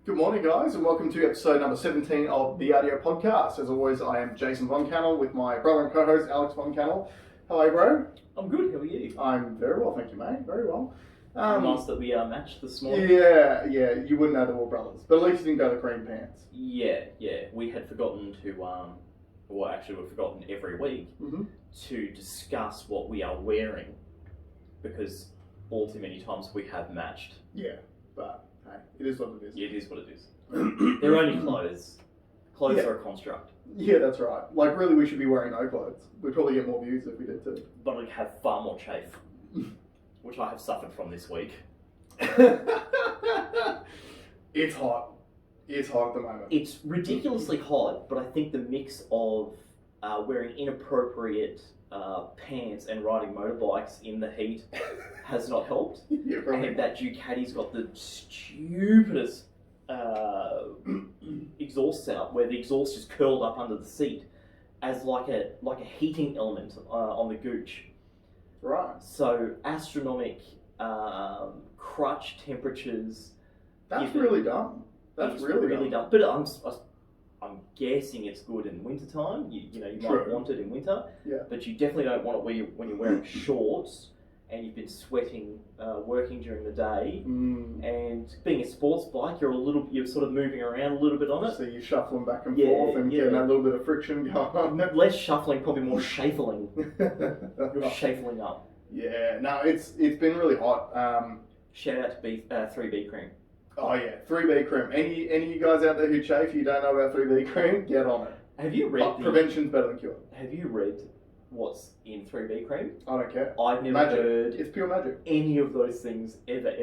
Good morning, guys, and welcome to episode number 17 of the RDO Podcast. As always, I am Jason Von Cannell with my brother and co-host Alex Von Cannell. Hello, bro. I'm good, how are you? I'm very well, thank you, mate. Very well. Nice that we matched this morning. Yeah, you wouldn't know they were brothers, but at least you didn't go to cream pants. Yeah. We had forgotten to, we've forgotten every week to discuss what we are wearing because all too many times we have matched. Yeah, but hey, it is what it is. Yeah, it is what it is. They're only clothes. Clothes are a construct. Yeah, that's right. Like, really, we should be wearing no clothes. We'd probably get more views if we did too. But I'd have far more chafe, which I have suffered from this week. It's hot. It's hot at the moment. It's ridiculously hot, but I think the mix of wearing inappropriate pants and riding motorbikes in the heat has not helped. Yeah, probably. And that Ducati's got the stupidest exhaust setup where the exhaust is curled up under the seat as like a heating element on the gooch. Right. So astronomic crutch temperatures. That's really dumb. That's really dumb. But I'm guessing it's good in wintertime. You might want it in winter. Yeah. But you definitely don't want it when you're wearing shorts and you've been sweating working during the day. And being a sports bike, you're sort of moving around a little bit on it. So you're shuffling back and forth and getting that little bit of friction going on. Less shuffling, probably more shuffling. You're shuffling up. Yeah, no, it's been really hot. Shout out to 3B cream. Oh yeah, 3B cream. Any of you guys out there who chafe, you don't know about 3B cream, get on it. Have you read prevention's better than cure. Have you read what's in 3B cream? I don't care. I've never heard it's pure magic. Any of those things ever.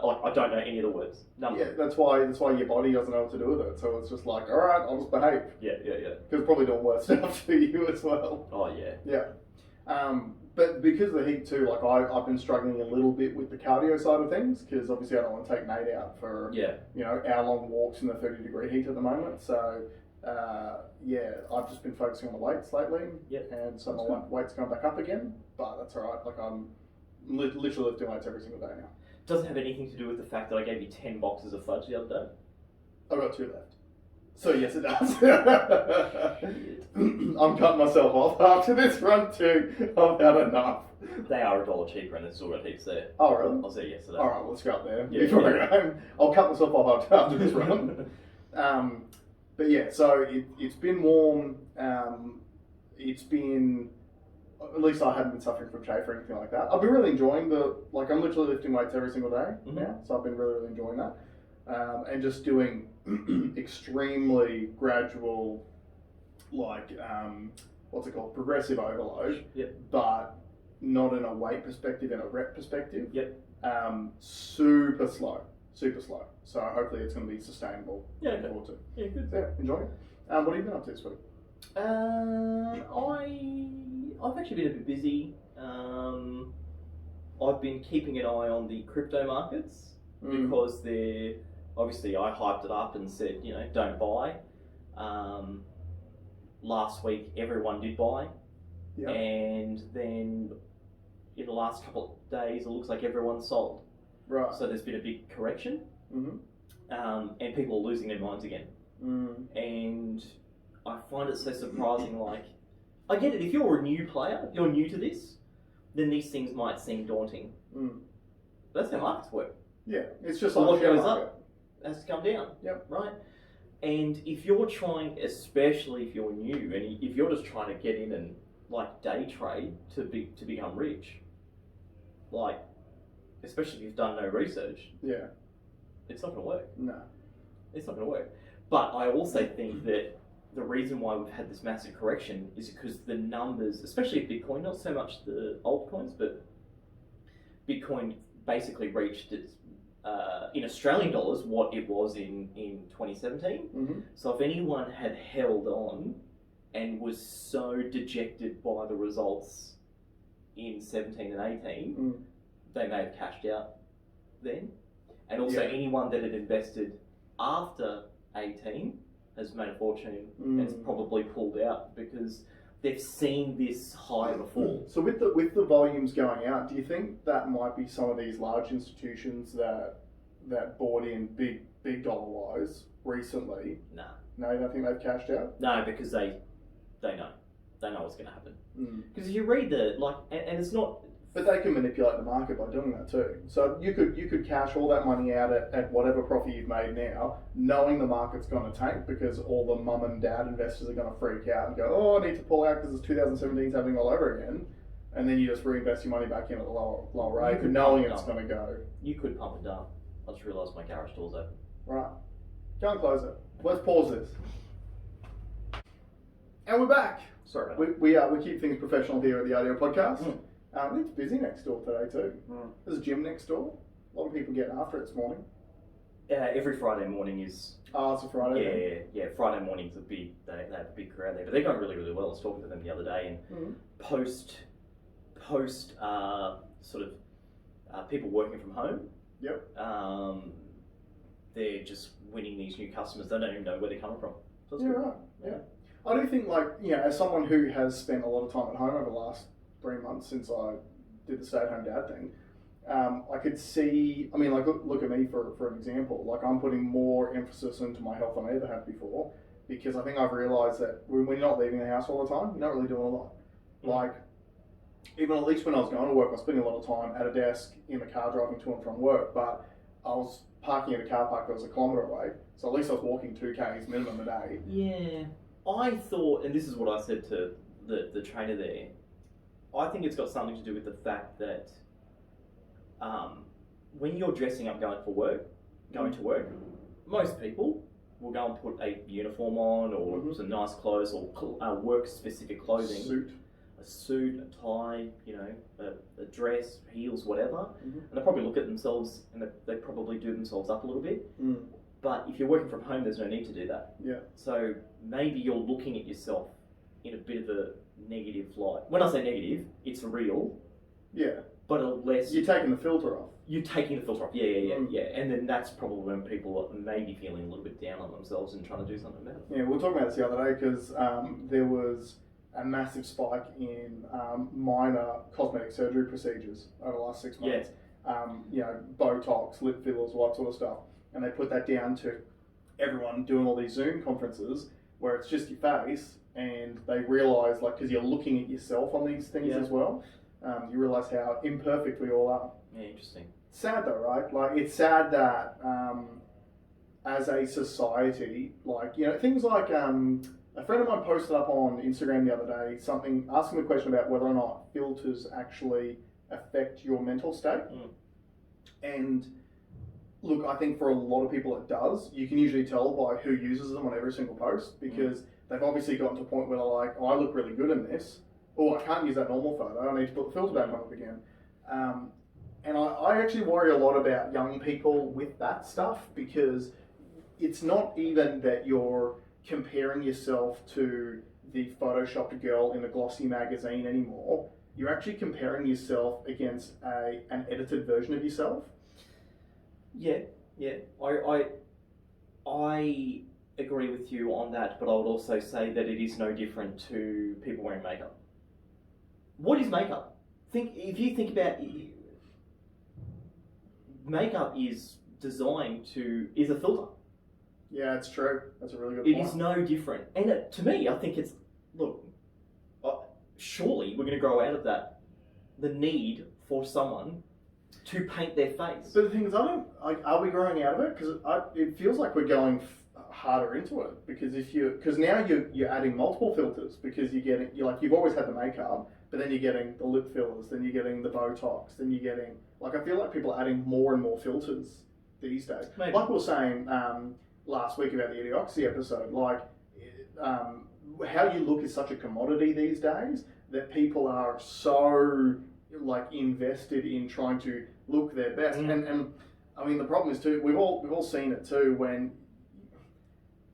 Like, I don't know any of the words. None. Yeah, that's why your body doesn't know what to do with it. So it's just like, all right, I'll just behave. Yeah. Because it's probably doing worse stuff to you as well. Oh yeah. Yeah. But because of the heat too, like I've been struggling a little bit with the cardio side of things because obviously I don't want to take Nate out for hour-long walks in the 30-degree heat at the moment. So I've just been focusing on the weights lately. Yep. And so my weight's gone back up again, but that's all right. Like I'm literally lifting weights every single day now. Doesn't have anything to do with the fact that I gave you 10 boxes of fudge the other day. I've got 2 left. So yes, it does. I'm cutting myself off after this run too. I've had enough. They are $1 cheaper and there's still got heaps there. Oh really? I was there yesterday. All right, let's go up there. Yeah. I'll cut myself off after this run. But yeah, so it's been warm. It's been, at least I haven't been suffering from chafe or anything like that. I've been really enjoying I'm literally lifting weights every single day now. So I've been really, really enjoying that. And just doing extremely gradual, progressive overload, but not in a weight perspective, in a rep perspective. Super slow. So hopefully it's going to be sustainable. Yeah, forward to. Yeah, good. So, enjoying it. What have you been up to this week? I've actually been a bit busy. I've been keeping an eye on the crypto markets because they're obviously I hyped it up and said don't buy. Last week everyone did buy, and then in the last couple of days it looks like everyone sold. Right. So there's been a big correction, and people are losing their minds again. And I find it so surprising. Like, I get it. If you're a new player, you're new to this, then these things might seem daunting. That's how markets work. Yeah, it's just what share goes market. up has to come down. Yep. Right. And if you're trying, especially if you're new, and if you're just trying to get in and day trade to become rich, especially if you've done no research, it's not going to work. No, it's not going to work. But I also think that the reason why we've had this massive correction is because the numbers, especially Bitcoin, not so much the altcoins, but Bitcoin basically reached its in Australian dollars what it was in 2017. So if anyone had held on and was so dejected by the results in 17 and 18, they may have cashed out then. And also anyone that had invested after 18 has made a fortune and has probably pulled out because they've seen this high before. So with the volumes going out, do you think that might be some of these large institutions that that bought in big dollar wise recently. Nah. No, you don't think they've cashed out? No, because they know. They know what's going to happen. Mm. Because if you read and it's not... But they can manipulate the market by doing that too. So you could cash all that money out at whatever profit you've made now, knowing the market's going to tank because all the mum and dad investors are going to freak out and go, oh, I need to pull out because it's 2017's happening all over again. And then you just reinvest your money back in at a lower rate, knowing it's going to go. You could pump it down. I just realised my garage door's open. Right. Go and close it. Let's pause this. And we're back. Sorry about that. We keep things professional here at the RDO Podcast. It's busy next door today too. There's a gym next door. A lot of people getting after it this morning. Every Friday morning is... Oh, it's a Friday. Yeah. Friday mornings they have a big crowd there, but they're going really, really well. I was talking to them the other day, and post sort of people working from home. Yep. They're just winning these new customers. They don't even know where they're coming from. So that's Yeah, good. right. Yeah. I do think, as someone who has spent a lot of time at home over the last 3 months since I did the stay-at-home dad thing, I could see, look at me for an example. Like, I'm putting more emphasis into my health than I ever have before, because I think I've realised that when you're not leaving the house all the time, you're not really doing a lot. Like, even at least when I was going to work, I was spending a lot of time at a desk in the car driving to and from work, but I was parking at a car park that was a kilometre away, so at least I was walking 2 k's minimum a day. Yeah. I thought, and this is what I said to the trainer there, I think it's got something to do with the fact that when you're dressing up going to work, most people will go and put a uniform on or some nice clothes or work-specific clothing. A suit, a tie, a dress, heels, whatever. And they probably look at themselves and they probably do themselves up a little bit. But if you're working from home, there's no need to do that. Yeah. So maybe you're looking at yourself in a bit of a negative light. When I say negative, it's real. Yeah. But unless... You're taking the filter off. You're taking the filter off. Yeah. And then that's probably when people are maybe feeling a little bit down on themselves and trying to do something about it. Yeah, we were talking about this the other day because there was a massive spike in minor cosmetic surgery procedures over the last 6 months. Yeah. Botox, lip fillers, all that sort of stuff. And they put that down to everyone doing all these Zoom conferences where it's just your face, and they realise, because you're looking at yourself on these things as well, you realise how imperfect we all are. Yeah, interesting. Sad though, right? It's sad that as a society, things like a friend of mine posted up on Instagram the other day something asking the question about whether or not filters actually affect your mental state. And look, I think for a lot of people it does. You can usually tell by who uses them on every single post, because they've obviously gotten to a point where they're like, oh, I look really good in this. Oh, I can't use that normal photo. I need to put the filter back on it again. And I actually worry a lot about young people with that stuff, because it's not even that you're comparing yourself to the photoshopped girl in a glossy magazine anymore. You're actually comparing yourself against an edited version of yourself. Yeah. I agree with you on that, but I would also say that it is no different to people wearing makeup. What is makeup? If you think about it, makeup is a filter. Yeah, it's true. That's a really good point. It is no different. And to me, I think surely we're going to grow out of that, the need for someone to paint their face. But the thing is, are we growing out of it? Because it feels like we're going harder into it, because now you're adding multiple filters, because you've always had the makeup, but then you're getting the lip fillers, then you're getting the Botox, then you're getting, I feel like people are adding more and more filters these days. Maybe. Like we were saying last week about the Idiocracy episode, how you look is such a commodity these days that people are so invested in trying to look their best. And I mean, the problem is too, we've all seen it too, when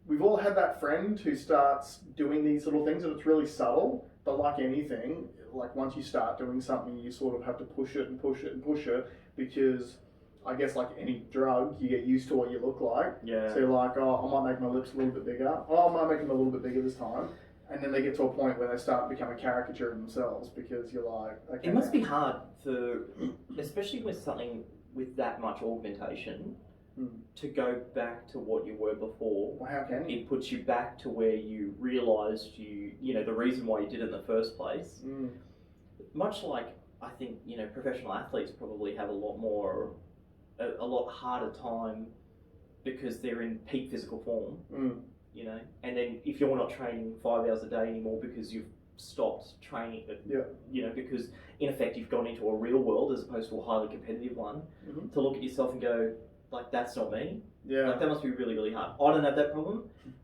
we've all had that friend who starts doing these little things, and it's really subtle, but like anything, once you start doing something, you sort of have to push it and push it and push it, because I guess like any drug, you get used to what you look like. Yeah. So you're like, oh, I might make my lips a little bit bigger. Oh, I might make them a little bit bigger this time. And then they get to a point where they start to become a caricature of themselves, because you're like, okay. It must be hard especially with something with that much augmentation, to go back to what you were before. Well, how can you? It puts you back to where you realised the reason why you did it in the first place. Much like, I think, professional athletes probably have a lot harder time because they're in peak physical form, and then if you're not training 5 hours a day anymore because you've stopped training, because in effect you've gone into a real world as opposed to a highly competitive one, to look at yourself and go, like, that's not me. Like, that must be really, really hard. I don't have that problem.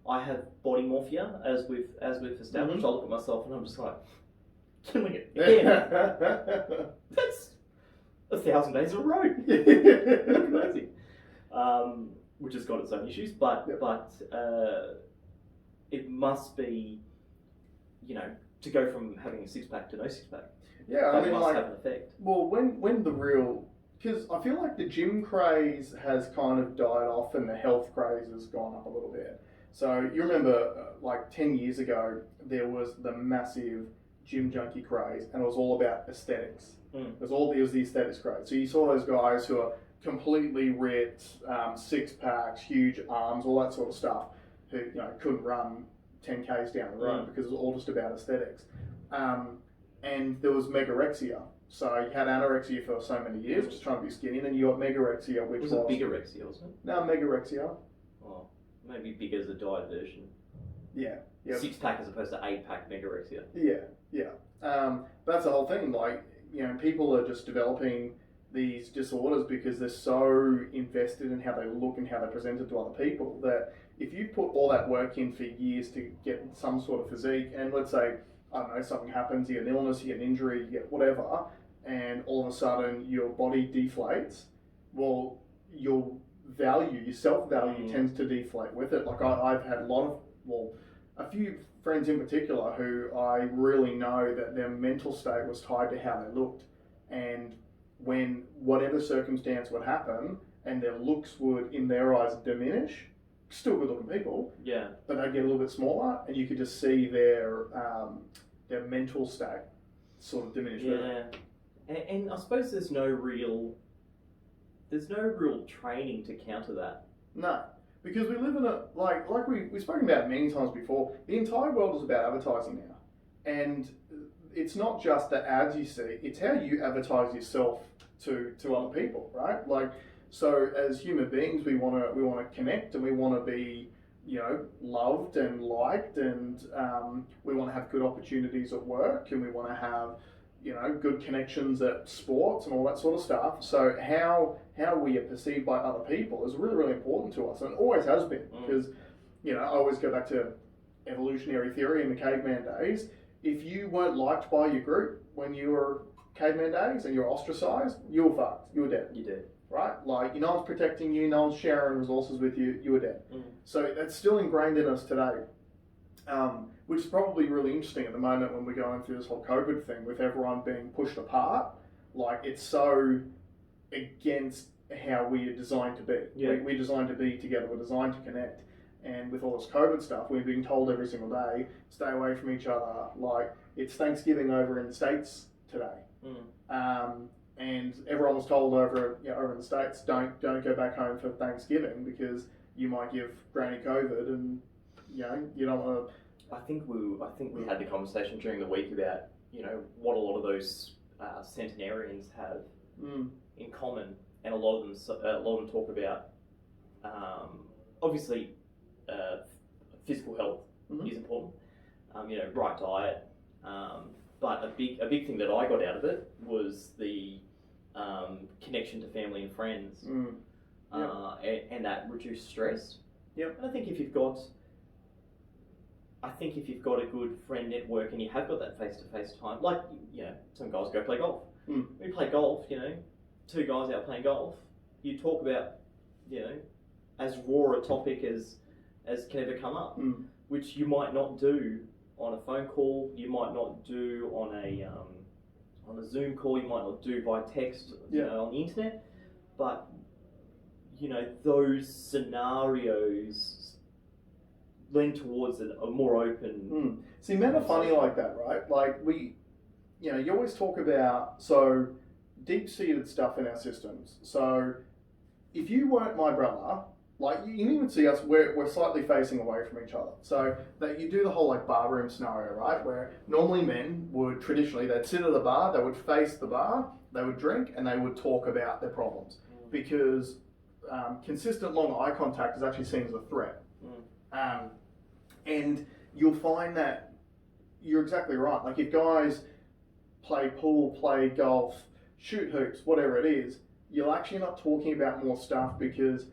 I have body morphia, as we've established. I look at myself and I'm just like, killing it again. That's 1,000 days in a row. Crazy. Which has got its own issues, but it must be, to go from having a six-pack to no six-pack. Yeah, I mean, must have an effect. Well, when the real... Because I feel like the gym craze has kind of died off and the health craze has gone up a little bit. So you remember, 10 years ago, there was the massive gym junkie craze, and it was all about aesthetics. It was the aesthetics craze. So you saw those guys who are completely ripped, six packs, huge arms, all that sort of stuff, who couldn't run 10Ks down the road because it was all just about aesthetics. And there was megorexia. So you had anorexia for so many years, just trying to be skinny, and then you got megorexia, which was bigorexia, wasn't it? No, megorexia. Oh, maybe big as a diet version. Yeah. Six pack as opposed to 8-pack megorexia. Yeah. That's the whole thing. People are just developing these disorders because they're so invested in how they look and how they present it to other people that if you put all that work in for years to get some sort of physique, and let's say, I don't know, something happens, you get an illness, you get an injury, you get whatever, and all of a sudden your body deflates, well, your self-value tends to deflate with it. Like I've had a few friends in particular who I really know that their mental state was tied to how they looked. And when whatever circumstance would happen and their looks would, in their eyes, diminish, still good looking people, but they'd get a little bit smaller, and you could just see their mental state sort of diminish. And I suppose there's no real training to counter that. No, because we live in a like we've spoken about many times before. The entire world is about advertising now, and it's not just the ads you see; it's how you advertise yourself to other people, right? Like, so as human beings, we want to connect, and we want to be, loved and liked, and we want to have good opportunities at work, and we want to have, good connections at sports and all that sort of stuff. So how we are perceived by other people is really, really important to us, and it always has been, because, I always go back to evolutionary theory in the caveman days. If you weren't liked by your group when you were caveman days and you were ostracized, you were fucked. You were dead. You did. Right? Like, no one's protecting you, no one's sharing resources with you, you were dead. So that's still ingrained in us today, which is probably really interesting at the moment when we're going through this whole COVID thing with everyone being pushed apart. Like, it's so against how we are designed to be. We're designed to be together, we're designed to connect. And with all this COVID stuff, we're being told every single day, stay away from each other. Like, it's Thanksgiving over in the States today. And everyone was told over in the States, don't go back home for Thanksgiving because you might give Granny COVID, and you don't want to. I think we had the conversation during the week about what a lot of those centenarians have in common, and a lot of them talk about obviously physical health is important, right diet, but a big thing that I got out of it was the connection to family and friends, and that reduced stress. And I think if you've got a good friend network and you have got that face-to-face time, like some guys go play golf. When you play golf, two guys out playing golf, you talk about as raw a topic as can ever come up, which you might not do on a phone call, you might not do on a Zoom call, you might not do by text, on the internet, but those scenarios lend towards a more open. See, men are funny like that, right? Like you always talk about deep-seated stuff in our systems. So if you weren't my brother, like you can even see us, we're slightly facing away from each other. So that you do the whole like bar room scenario, right? Where normally men would traditionally, they'd sit at the bar, they would face the bar, they would drink, and they would talk about their problems. Because consistent long eye contact is actually seen as a threat. And you'll find that you're exactly right. Like if guys play pool, play golf, shoot hoops, whatever it is, you'll actually not talking about more stuff because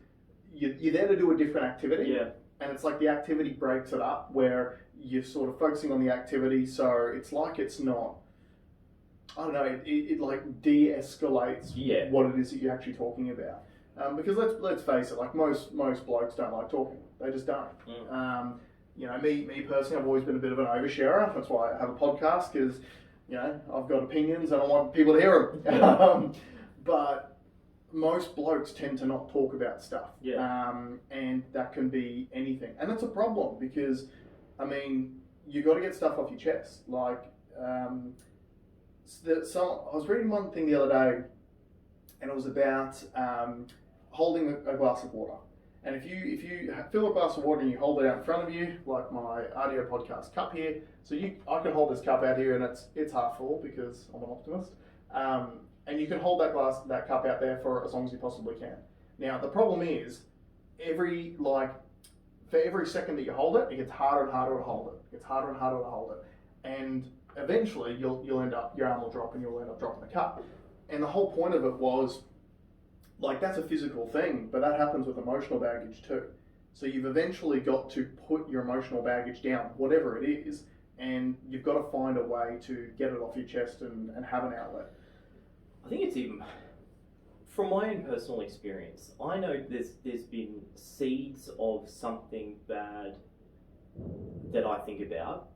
you're there to do a different activity. Yeah. And it's like the activity breaks it up where you're sort of focusing on the activity. So it's like it's not, I don't know, it like de-escalates what it is that you're actually talking about. Because let's face it, like most blokes don't like talking. They just don't. You know, me personally, I've always been a bit of an oversharer. That's why I have a podcast, because, you know, I've got opinions and I want people to hear them. But most blokes tend to not talk about stuff. And that can be anything. And it's a problem because, I mean, you got to get stuff off your chest. Like, so I was reading one thing the other day, and it was about holding a glass of water. And if you fill a glass of water and you hold it out in front of you, like my RDO Podcast cup here, so I can hold this cup out here and it's half full because I'm an optimist. And you can hold that cup out there for as long as you possibly can. Now the problem is, for every second that you hold it, it gets harder and harder to hold it. It gets harder and harder to hold it, and eventually you'll end up, your arm will drop and you'll end up dropping the cup. And the whole point of it was, like, that's a physical thing, but that happens with emotional baggage too. So you've eventually got to put your emotional baggage down, whatever it is, and you've got to find a way to get it off your chest and have an outlet. I think it's even, from my own personal experience, I know there's been seeds of something bad that I think about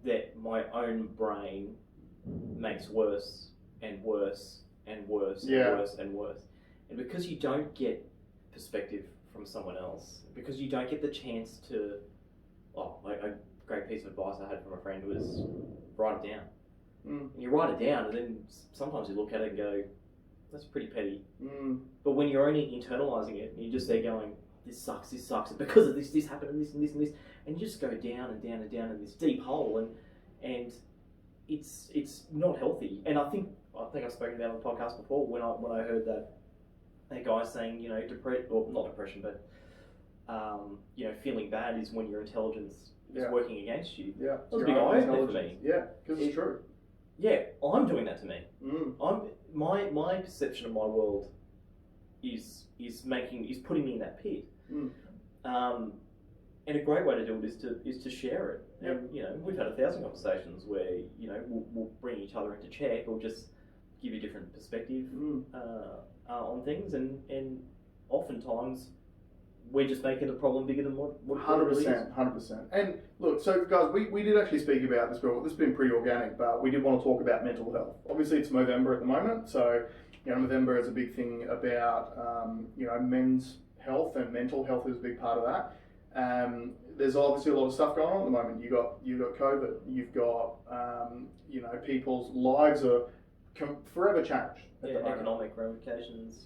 that my own brain makes worse and worse and worse and worse and worse. And because you don't get perspective from someone else, because you don't get the chance to, like a great piece of advice I had from a friend was write it down. And you write it down, and then sometimes you look at it and go, that's pretty petty. But when you're only internalizing it, and you're just there going, this sucks, and because of this happened, and this, and this, and this, and you just go down and down and down in this deep hole, and it's not healthy. And I think I've spoken about it on the podcast before when I heard that guy saying, you know, not depression, but you know, feeling bad is when your intelligence is working against you. Yeah, that's a big eye-opener for me. Yeah, because it's true. Yeah, I'm doing that to me. My perception of my world is putting me in that pit. And a great way to do it is to share it. And you know, we've had 1,000 conversations where, you know, we'll bring each other into check or just give you a different perspective on things, and oftentimes we're just making the problem bigger than what it really is. 100%. And look, so guys, we did actually speak about this, but this has been pretty organic, but we did want to talk about mental health. Obviously it's Movember at the moment, so, you know, Movember is a big thing about, you know, men's health, and mental health is a big part of that. There's obviously a lot of stuff going on at the moment. You've got COVID, you've got, you know, people's lives are forever changed. Economic ramifications.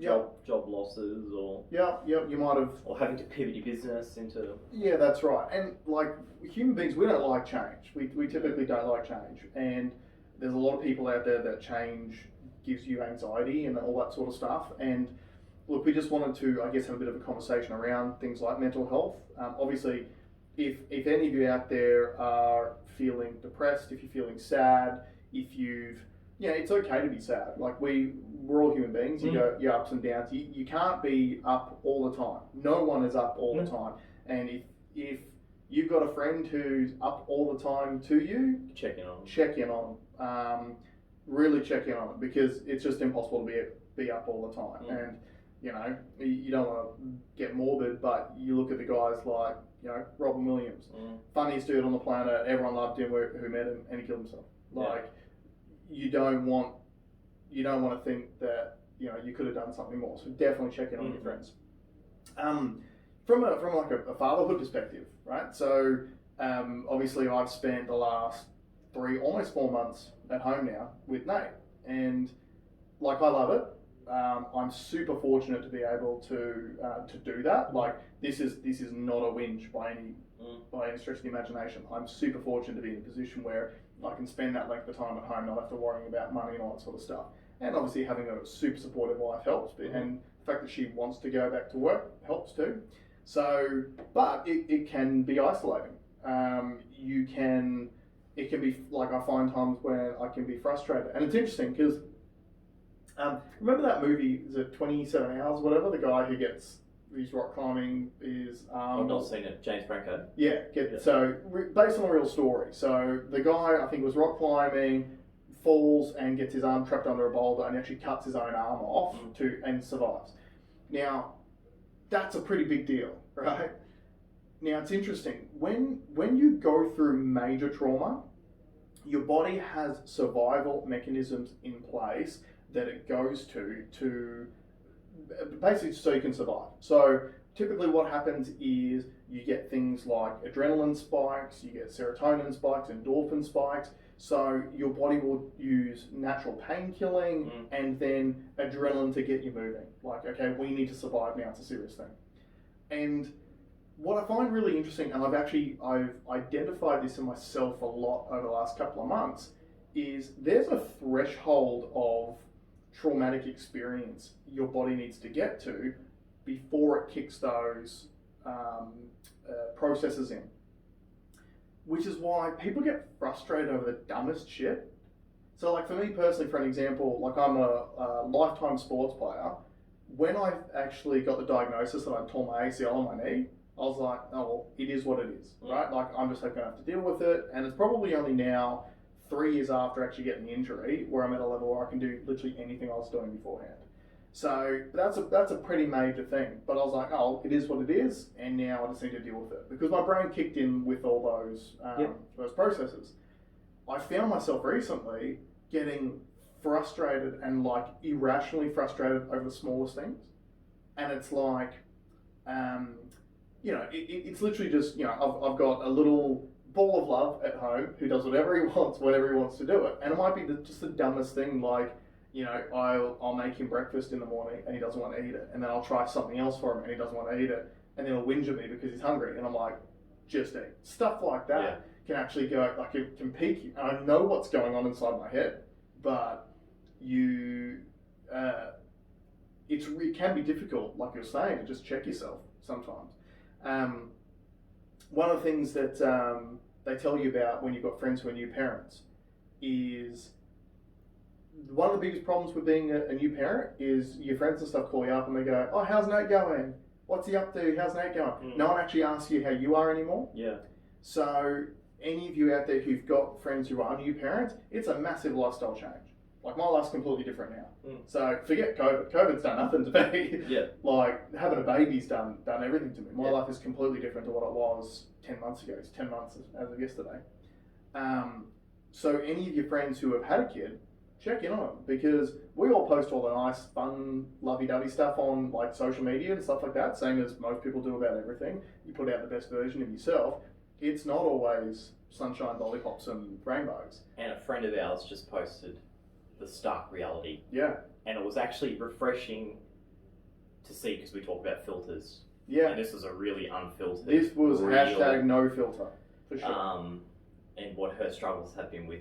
Job losses, or you might have, or having to pivot your business into. Yeah, that's right. And like human beings, we don't like change. We typically don't like change, and there's a lot of people out there that change gives you anxiety and all that sort of stuff. And look, we just wanted to, I guess, have a bit of a conversation around things like mental health. Obviously, if any of you out there are feeling depressed, if you're feeling sad, if you've, yeah, it's okay to be sad. Like we're all human beings. You go your ups and downs. You can't be up all the time. No one is up all the time. And if you've got a friend who's up all the time to you, check in on. Really check in on it, because it's just impossible to be up all the time. And you know, you don't want to get morbid, but you look at the guys like, you know, Robin Williams, funniest dude on the planet. Everyone loved him who met him, and he killed himself. Like, you don't want to think that, you know, you could have done something more. So definitely check in on your friends. From like a fatherhood perspective, right? So obviously I've spent the last almost 4 months at home now with Nate, and like I love it. I'm super fortunate to be able to do that. Like this is not a whinge by any stretch of the imagination. I'm super fortunate to be in a position where I can spend that length of time at home, not have to worry about money and all that sort of stuff. And obviously having a super supportive wife helps, and the fact that she wants to go back to work helps too. So, but it can be isolating. It can be like, I find times when I can be frustrated, and it's interesting because remember that movie, is it 27 Hours, whatever? The guy who gets he's rock climbing is I've not seen it. James Franco. Yeah. So based on a real story. So the guy, I think, was rock climbing, falls and gets his arm trapped under a boulder, and actually cuts his own arm off and survives. Now, that's a pretty big deal, right? Now, it's interesting. When you go through major trauma, your body has survival mechanisms in place that it goes to basically so you can survive. So typically what happens is you get things like adrenaline spikes, you get serotonin spikes, endorphin spikes. So your body will use natural pain killing and then adrenaline to get you moving. Like, okay, we need to survive now, it's a serious thing. And what I find really interesting, and I've identified this in myself a lot over the last couple of months, is there's a threshold of traumatic experience your body needs to get to before it kicks those processes in. Which is why people get frustrated over the dumbest shit. So like for me personally, for an example, like I'm a lifetime sports player. When I actually got the diagnosis that I tore my ACL on my knee, I was like, oh, well, it is what it is, right? Like I'm just going to have to deal with it. And it's probably only now 3 years after actually getting the injury where I'm at a level where I can do literally anything I was doing beforehand. So that's a pretty major thing. But I was like, oh, it is what it is, and now I just need to deal with it. Because my brain kicked in with all those processes. I found myself recently getting frustrated and like irrationally frustrated over the smallest things. And it's like, it's literally just, I've got a little ball of love at home who does whatever he wants, whenever he wants to do it. And it might be just the dumbest thing, like, I'll make him breakfast in the morning and he doesn't want to eat it. And then I'll try something else for him and he doesn't want to eat it. And then he'll whinge at me because he's hungry. And I'm like, just eat. Stuff like that can actually go, like it can peak you. And I know what's going on inside my head, but it can be difficult, like you're saying, to just check yourself sometimes. One of the things that they tell you about when you've got friends who are new parents is one of the biggest problems with being a new parent is your friends and stuff call you up and they go, oh, how's Nate going? What's he up to? How's Nate going? No one actually asks you how you are anymore. Yeah. So any of you out there who've got friends who are new parents, it's a massive lifestyle change. Like my life's completely different now. So forget COVID. COVID's done nothing to me. Yeah. Like having a baby's done everything to me. My life is completely different to what it was 10 months ago. It's 10 months as of yesterday. So any of your friends who have had a kid, check in on them, because we all post all the nice, fun, lovey-dovey stuff on like social media and stuff like that, same as most people do about everything. You put out the best version of yourself. It's not always sunshine, lollipops, and rainbows. And a friend of ours just posted the stark reality. Yeah. And it was actually refreshing to see, because we talk about filters. Yeah. And this was a really unfiltered. This was hashtag no filter, for sure. And what her struggles have been with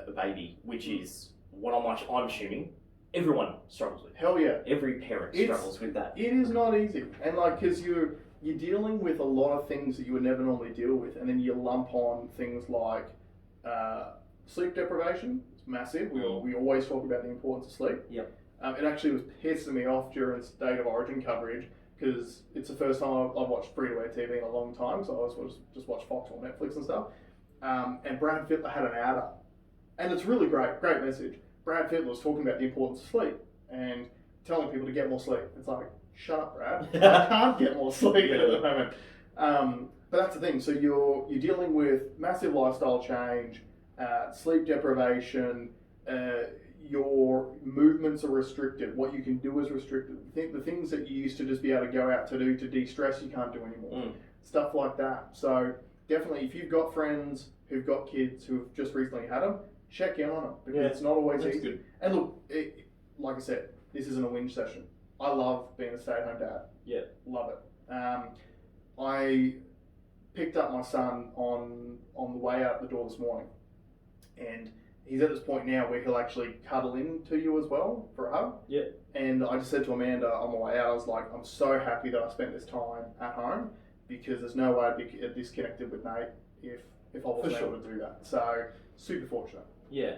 a baby, which is what I'm assuming everyone struggles with. Hell yeah. Every parent struggles with that. It is not easy. And like, because you're dealing with a lot of things that you would never normally deal with, and then you lump on things like sleep deprivation. It's massive. We always talk about the importance of sleep. Yep. It actually was pissing me off during State of Origin coverage, because it's the first time I've watched free-to-air TV in a long time, so I always just watch Fox or Netflix and stuff. And Brad Fittler had an ad up. And it's really great message. Brad Fittler was talking about the importance of sleep and telling people to get more sleep. It's like, shut up, Brad. I can't get more sleep at the moment. But that's the thing. So you're dealing with massive lifestyle change, sleep deprivation, your movements are restricted. What you can do is restricted. The things that you used to just be able to go out to do to de-stress, you can't do anymore. Stuff like that. So definitely, if you've got friends who've got kids who've just recently had them, check in on them because it's not always that's easy. good. And look, like I said, this isn't a whinge session. I love being a stay-at-home dad. Yeah. Love it. I picked up my son on the way out the door this morning, and he's at this point now where he'll actually cuddle into you as well for a hug. Yeah. And I just said to Amanda on the way out, I was like, I'm so happy that I spent this time at home because there's no way I'd be disconnected with Nate if I wasn't able to do that. So super fortunate. Yeah.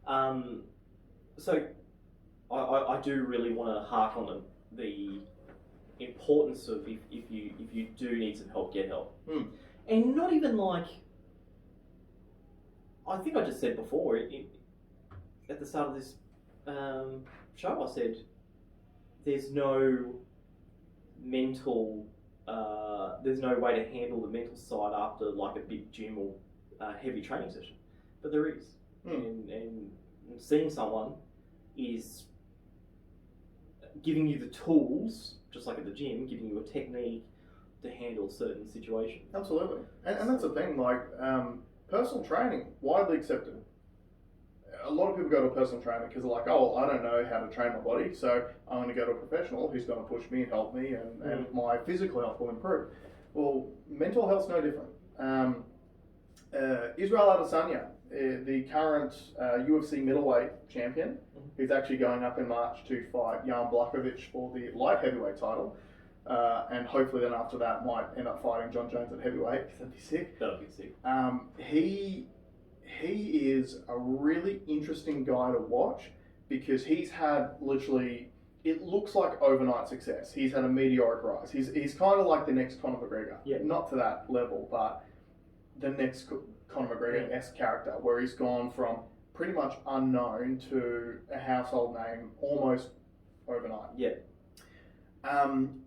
So I do really want to hark on the importance of if you do need some help, get help. And not even like, I think I just said before at the start of this show, I said there's no there's no way to handle the mental side after like a big gym or heavy training session, but there is. And seeing someone is giving you the tools, just like at the gym, giving you a technique to handle certain situations. Absolutely. And that's the thing, like personal training, widely accepted. A lot of people go to a personal trainer because they're like, oh, I don't know how to train my body, so I'm going to go to a professional who's going to push me and help me, and my physical health will improve. Well, mental health's no different. Israel Adesanya, the current UFC middleweight champion, who's actually going up in March to fight Jan Blachowicz for the light heavyweight title, and hopefully then after that might end up fighting John Jones at heavyweight, because that'd be sick. That'd be sick. He is a really interesting guy to watch because he's had literally, it looks like overnight success. He's had a meteoric rise. He's kind of like the next Conor McGregor. Yeah. Not to that level, but the next Conor McGregor-esque character, where he's gone from pretty much unknown to a household name almost overnight. Yeah. And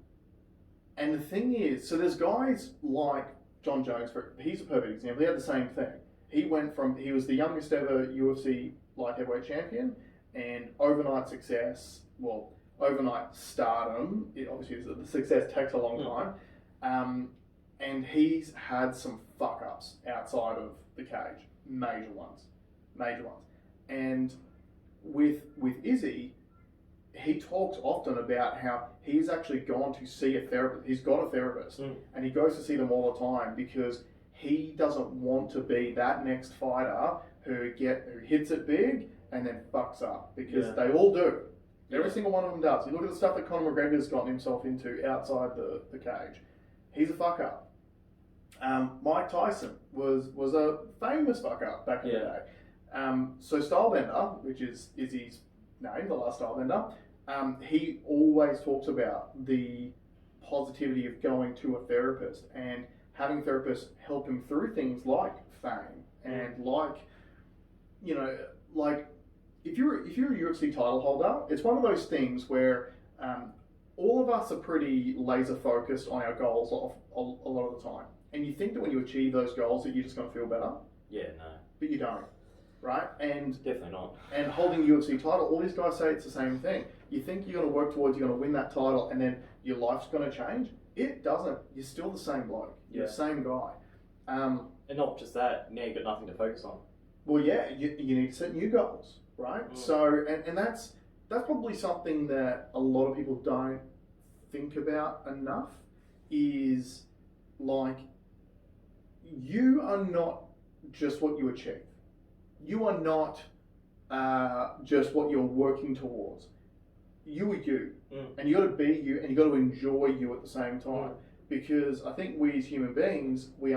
the thing is, so there's guys like John Jones, he's a perfect example. He had the same thing. He was the youngest ever UFC light heavyweight champion, and overnight success, well, overnight stardom, obviously the success takes a long time, and he's had some fuck-ups outside of the cage, major ones. And with Izzy, he talks often about how he's actually gone to see a therapist. He's got a therapist, and he goes to see them all the time because he doesn't want to be that next fighter who hits it big and then fucks up, because they all do. Every single one of them does. You look at the stuff that Conor McGregor's gotten himself into outside the cage. He's a fuck up. Mike Tyson was a famous fuck up back in the day. So Stylebender, which is Izzy's name, the last Stylebender, he always talks about the positivity of going to a therapist and having therapists help him through things like fame and like if you're a UFC title holder, it's one of those things where all of us are pretty laser focused on our goals a lot of the time, and you think that when you achieve those goals that you're just going to feel better. Yeah, no. But you don't, right? And definitely not. And holding a UFC title, all these guys say it's the same thing. You think you're going to work towards, you're going to win that title, and then your life's going to change. It doesn't. You're still the same bloke. You're the same guy. And not just that, now you've got nothing to focus on. Well, yeah, you need to set new goals, right? So, and that's probably something that a lot of people don't think about enough, is like, you are not just what you achieve. You are not just what you're working towards. You are you, and you got to be you, and you got to enjoy you at the same time. Because I think we as human beings, we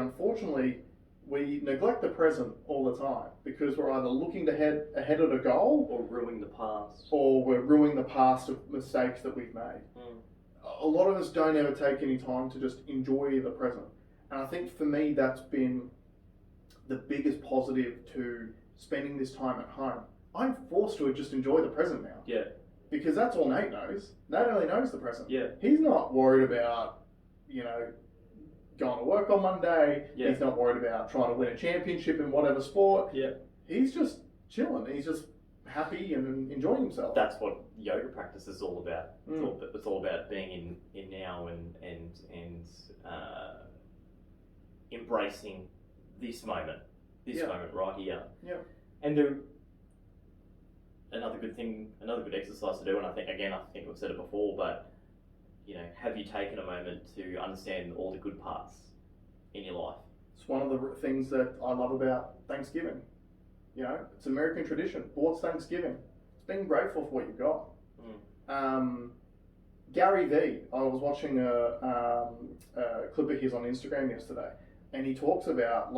neglect the present all the time, because we're either looking ahead at a goal, or ruining the past, or we're ruining the past of mistakes that we've made. A lot of us don't ever take any time to just enjoy the present, and I think for me that's been the biggest positive to spending this time at home. I'm forced to just enjoy the present now. Yeah. Because that's all Nate knows. Nate only knows the present. Yeah. He's not worried about, going to work on Monday. Yeah. He's not worried about trying to win a championship in whatever sport. Yeah. He's just chilling. He's just happy and enjoying himself. That's what yoga practice is all about. It's all about being in now and embracing this moment right here. Yeah. And another good exercise to do, and I think I've said it before, but have you taken a moment to understand all the good parts in your life? It's one of the things that I love about Thanksgiving. It's American tradition. What's Thanksgiving? It's being grateful for what you've got. Gary Vee, I was watching a clip of his on Instagram yesterday, and he talks about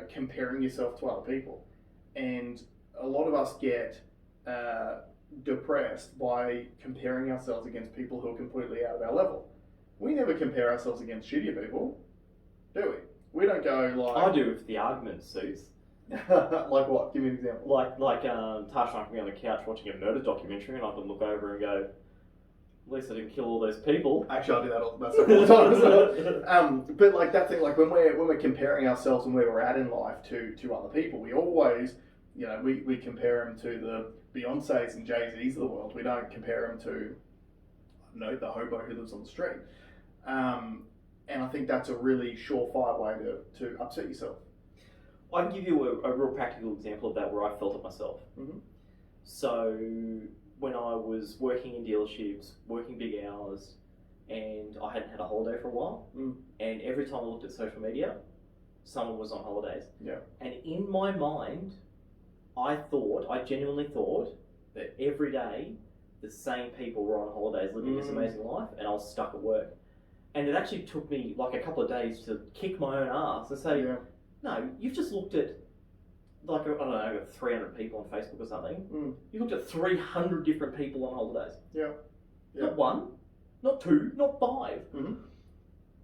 comparing yourself to other people. And a lot of us get depressed by comparing ourselves against people who are completely out of our level. We never compare ourselves against shittier people, do we? We don't go I do if the argument suits. Like what? Give me an example. Like Tasha and I can be on the couch watching a murder documentary, and I can look over and go, at least I didn't kill all those people. Actually, I do that all the time. But that thing, when we're comparing ourselves and where we're at in life to other people, we always, we compare them to the Beyoncés and Jay-Z's of the world. We don't compare them to, the hobo who lives on the street. And I think that's a really surefire way to upset yourself. I can give you a real practical example of that where I felt it myself. Mm-hmm. So when I was working in dealerships, working big hours, and I hadn't had a holiday for a while, and every time I looked at social media, someone was on holidays. Yeah. And in my mind, I genuinely thought that every day the same people were on holidays living this amazing life, and I was stuck at work. And it actually took me a couple of days to kick my own ass and say, no, you've just looked at, I don't know, 300 people on Facebook or something. You looked at 300 different people on holidays. Yeah. Not one, not two, not five. Mm-hmm.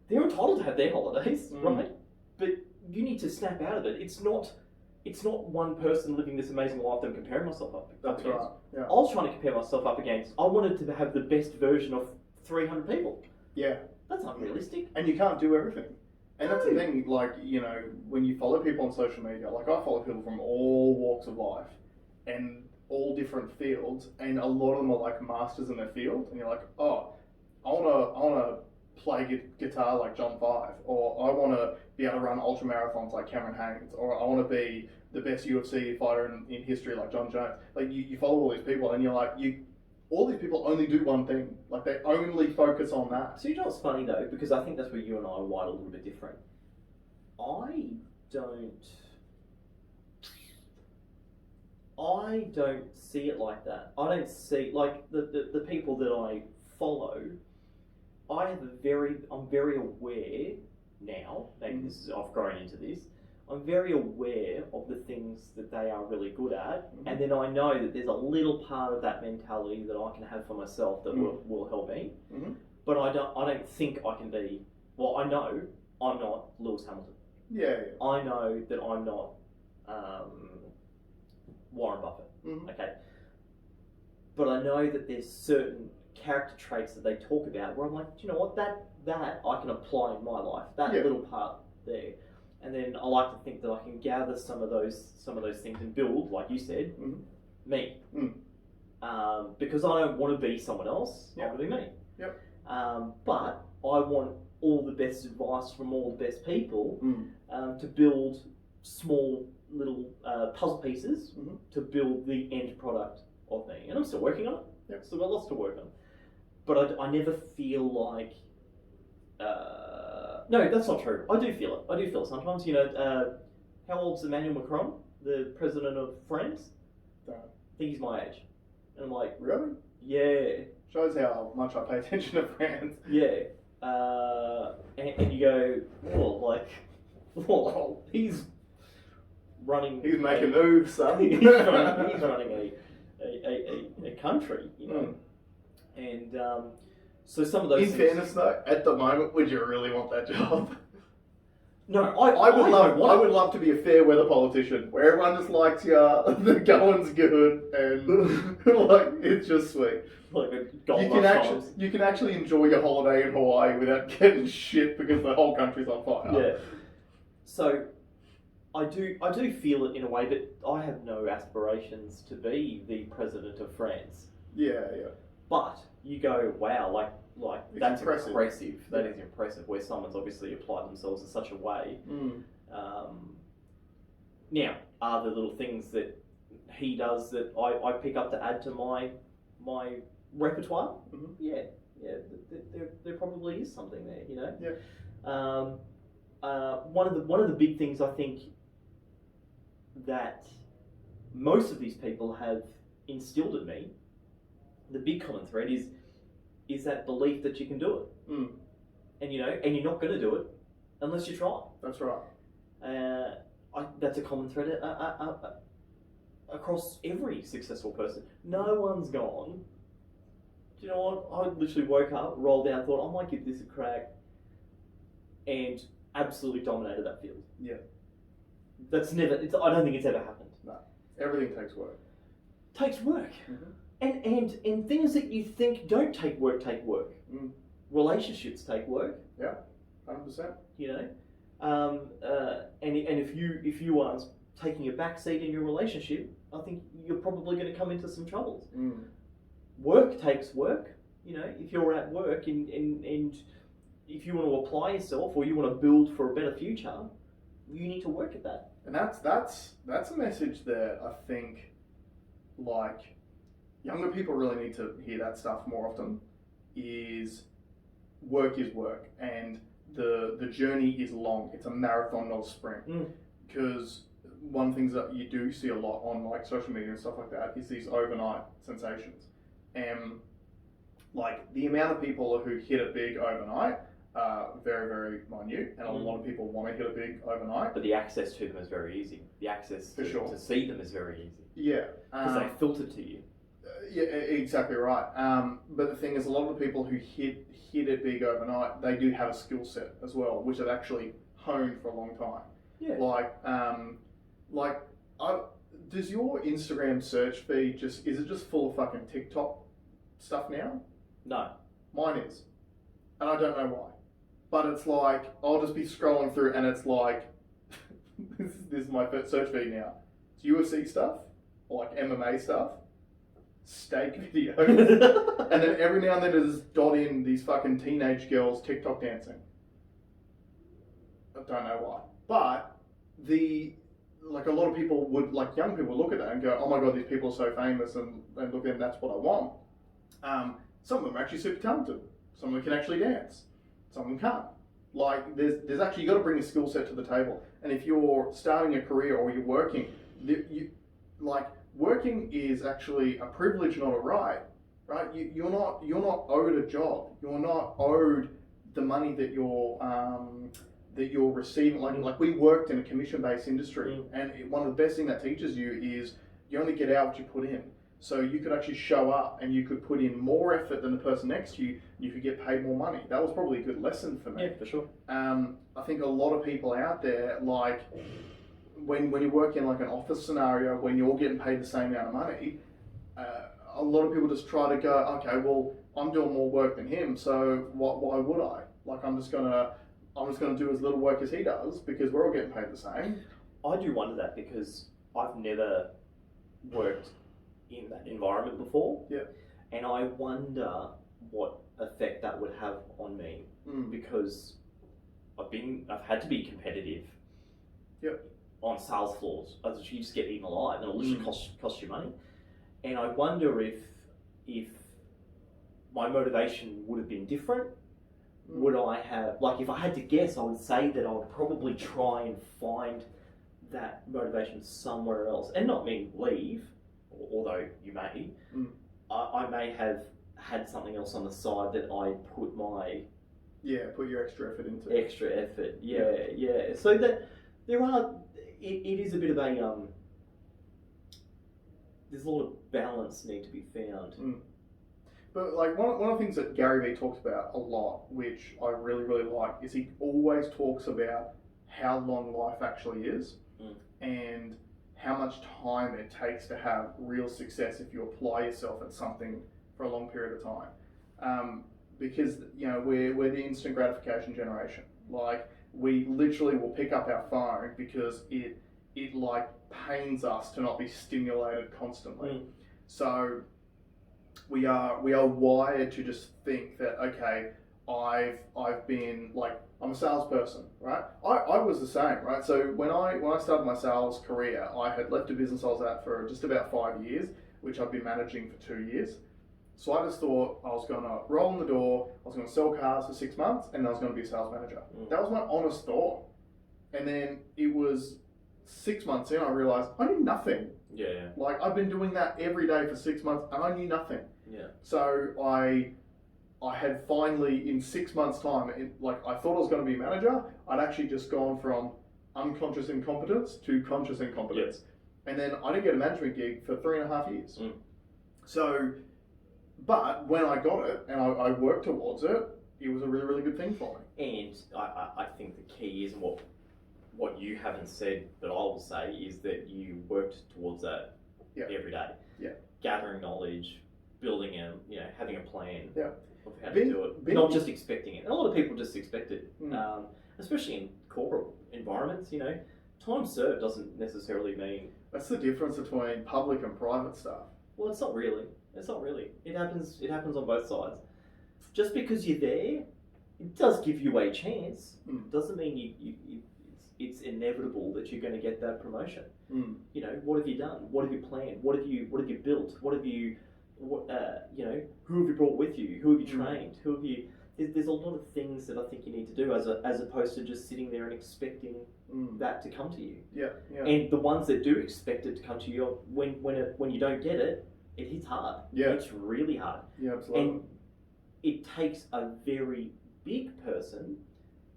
They're entitled to have their holidays, right? But you need to snap out of it. It's not one person living this amazing life that I'm comparing myself up against. Right. Yeah. I was trying to compare myself up against, I wanted to have the best version of 300 people. Yeah. That's unrealistic. And you can't do everything. And that's the thing, when you follow people on social media, I follow people from all walks of life and all different fields, and a lot of them are masters in their field, and you're like, oh, I wanna play guitar like John Five, or I wanna be able to run ultra marathons like Cameron Haynes, or I wanna be the best UFC fighter in history like John Jones. You follow all these people, and you're like, all these people only do one thing. They only focus on that. So you know what's funny though, because I think that's where you and I are wired a little bit different. I don't see it like that. I don't see the people that I follow. I'm very aware now. Maybe I've grown into this. I'm very aware of the things that they are really good at, and then I know that there's a little part of that mentality that I can have for myself that will help me. But I don't think I can be. Well, I know I'm not Lewis Hamilton. Yeah. I know that I'm not Warren Buffett. Okay. But I know that there's certain character traits that they talk about where I'm like, do you know what, that I can apply in my life. That little part there. And then I like to think that I can gather some of those things and build, like you said, me. Because I don't want to be someone else. I want to be me. Yep. But I want all the best advice from all the best people to build small little puzzle pieces to build the end product of me. And I'm still working on it. Yep. Still got lots to work on. But I never feel like... no, that's not true. I do feel it sometimes. How old's Emmanuel Macron, the president of France? Don't. I think he's my age. And I'm like... Really? Yeah. Shows how much I pay attention to France. Yeah. And you go, well, he's running... He's making moves, son. he's running a country, And... so some of those In fairness, though, at the moment, would you really want that job? No, I would love to be a fair weather politician where everyone just likes you, the going's good, and it's just sweet. Like a gold rush you can actually enjoy your holiday in Hawaii without getting shit because the whole country's on fire. Yeah. So I do feel it in a way, but I have no aspirations to be the president of France. Yeah. But you go, wow, like that's impressive. That is impressive. Where someone's obviously applied themselves in such a way. Now, are the little things that he does that I pick up to add to my repertoire. Mm-hmm. Yeah, there probably is something there, you know. Yeah. One of the big things I think that most of these people have instilled in me, the big common thread is that belief that you can do it, and and you're not going to do it unless you try. That's right. That's a common thread across every successful person. No one's gone, do you know what? I literally woke up, rolled out, thought I might give this a crack, and absolutely dominated that field. Yeah. That's never. I don't think it's ever happened. No. Everything takes work. Takes work. Mm-hmm. And things that you think don't take work take work. Mm. Relationships take work. Yeah, 100%. And if you are taking a back seat in your relationship, I think you're probably going to come into some troubles. Mm. Work takes work. If you're at work and if you want to apply yourself or you want to build for a better future, you need to work at that. And that's a message that I think, like, younger people really need to hear that stuff more often. Is work, and the journey is long. It's a marathon, not a sprint. Because one of the things that you do see a lot on like social media and stuff like that is these overnight sensations, and like the amount of people who hit it big overnight are very, very minute, and a lot of people want to hit it big overnight. But the access to them is very easy. The access to see them is very easy. Yeah, because they filter to you. Yeah, exactly right. But the thing is, a lot of the people who hit it big overnight, they do have a skill set as well, which they've actually honed for a long time. Yeah. Does your Instagram search feed is it just full of fucking TikTok stuff now? No. Mine is. And I don't know why. But it's like, I'll just be scrolling through and it's like, this is my search feed now. It's UFC stuff, or like MMA stuff, steak videos, and then every now and then just dot in these fucking teenage girls TikTok dancing. I don't know why. But a lot of people would, like young people, look at that and go, oh my god, these people are so famous, and look at them, that's what I want. Some of them are actually super talented. Some of them can actually dance. Some of them can't. Like, there's actually, you got to bring a skill set to the table. And if you're starting a career or you're working, working is actually a privilege, not a right. Right? You're not owed a job. You're not owed the money that you're receiving. Like we worked in a commission-based industry, and one of the best things that teaches you is you only get out what you put in. So you could actually show up and you could put in more effort than the person next to you. You could get paid more money. That was probably a good lesson for me. Yeah, for sure. I think a lot of people out there, like when you work in like an office scenario, when you're getting paid the same amount of money, a lot of people just try to go, okay, well, I'm doing more work than him, so why would I? Like, I'm just gonna do as little work as he does because we're all getting paid the same. I do wonder that because I've never worked in that environment before. Yeah. And I wonder what effect that would have on me because I've had to be competitive. Yep. On sales floors. You just get eaten alive and it'll literally cost you money. And I wonder if my motivation would have been different. Would I have, like, if I had to guess, I would say that I would probably try and find that motivation somewhere else, and not mean leave, although you may. I may have had something else on the side that I put my put your extra effort into. Yeah. So that there are, it is a bit of a there's a lot of balance need to be found. But like one of the things that Gary Vee talks about a lot, which I really, really like, is he always talks about how long life actually is and how much time it takes to have real success if you apply yourself at something for a long period of time. Because we're the instant gratification generation. Like, we literally will pick up our phone because it like pains us to not be stimulated constantly. So we are wired to just think that, okay, I've been like, I'm a salesperson, right? I was the same, right? So when I started my sales career, I had left a business I was at for just about 5 years, which I'd been managing for 2 years. So I just thought I was going to roll in the door, I was going to sell cars for 6 months, and I was going to be a sales manager. That was my honest thought. And then it was 6 months in, I realized I knew nothing. Yeah. Like, I've been doing that every day for 6 months, and I knew nothing. Yeah. So I had finally, in 6 months' time, I thought I was going to be a manager. I'd actually just gone from unconscious incompetence to conscious incompetence. And then I didn't get a management gig for 3.5 years. So, but when I got it and I worked towards it, it was a really, really good thing for me. And I think the key is, and what you haven't said that I will say, is that you worked towards that every day. Yeah. Gathering knowledge, building having a plan of how to do it. Not just expecting it. A lot of people just expect it, especially in corporate environments. Time served doesn't necessarily mean. That's the difference between public and private stuff. Well, it's not really. It happens on both sides. Just because you're there, it does give you a chance. Doesn't mean it's inevitable that you're going to get that promotion. What have you done? What have you planned? What have you built? Who have you brought with you? Who have you trained? Who have you? There's a lot of things that I think you need to do as opposed to just sitting there and expecting that to come to you. Yeah. And the ones that do expect it to come to you, when you don't get it, it hits hard. Yeah. It's really hard. Yeah, absolutely. And it takes a very big person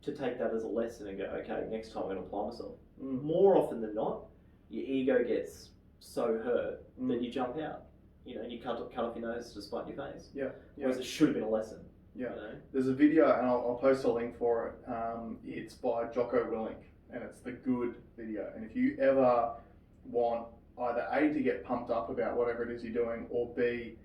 to take that as a lesson and go, okay, next time I'm going to apply myself. More often than not, your ego gets so hurt that you jump out. And you cut off your nose to spite your face. Yeah. Whereas it should have been a lesson. Yeah. There's a video, and I'll post a link for it. It's by Jocko Willink, and it's the good video. And if you ever want either A, to get pumped up about whatever it is you're doing, or B,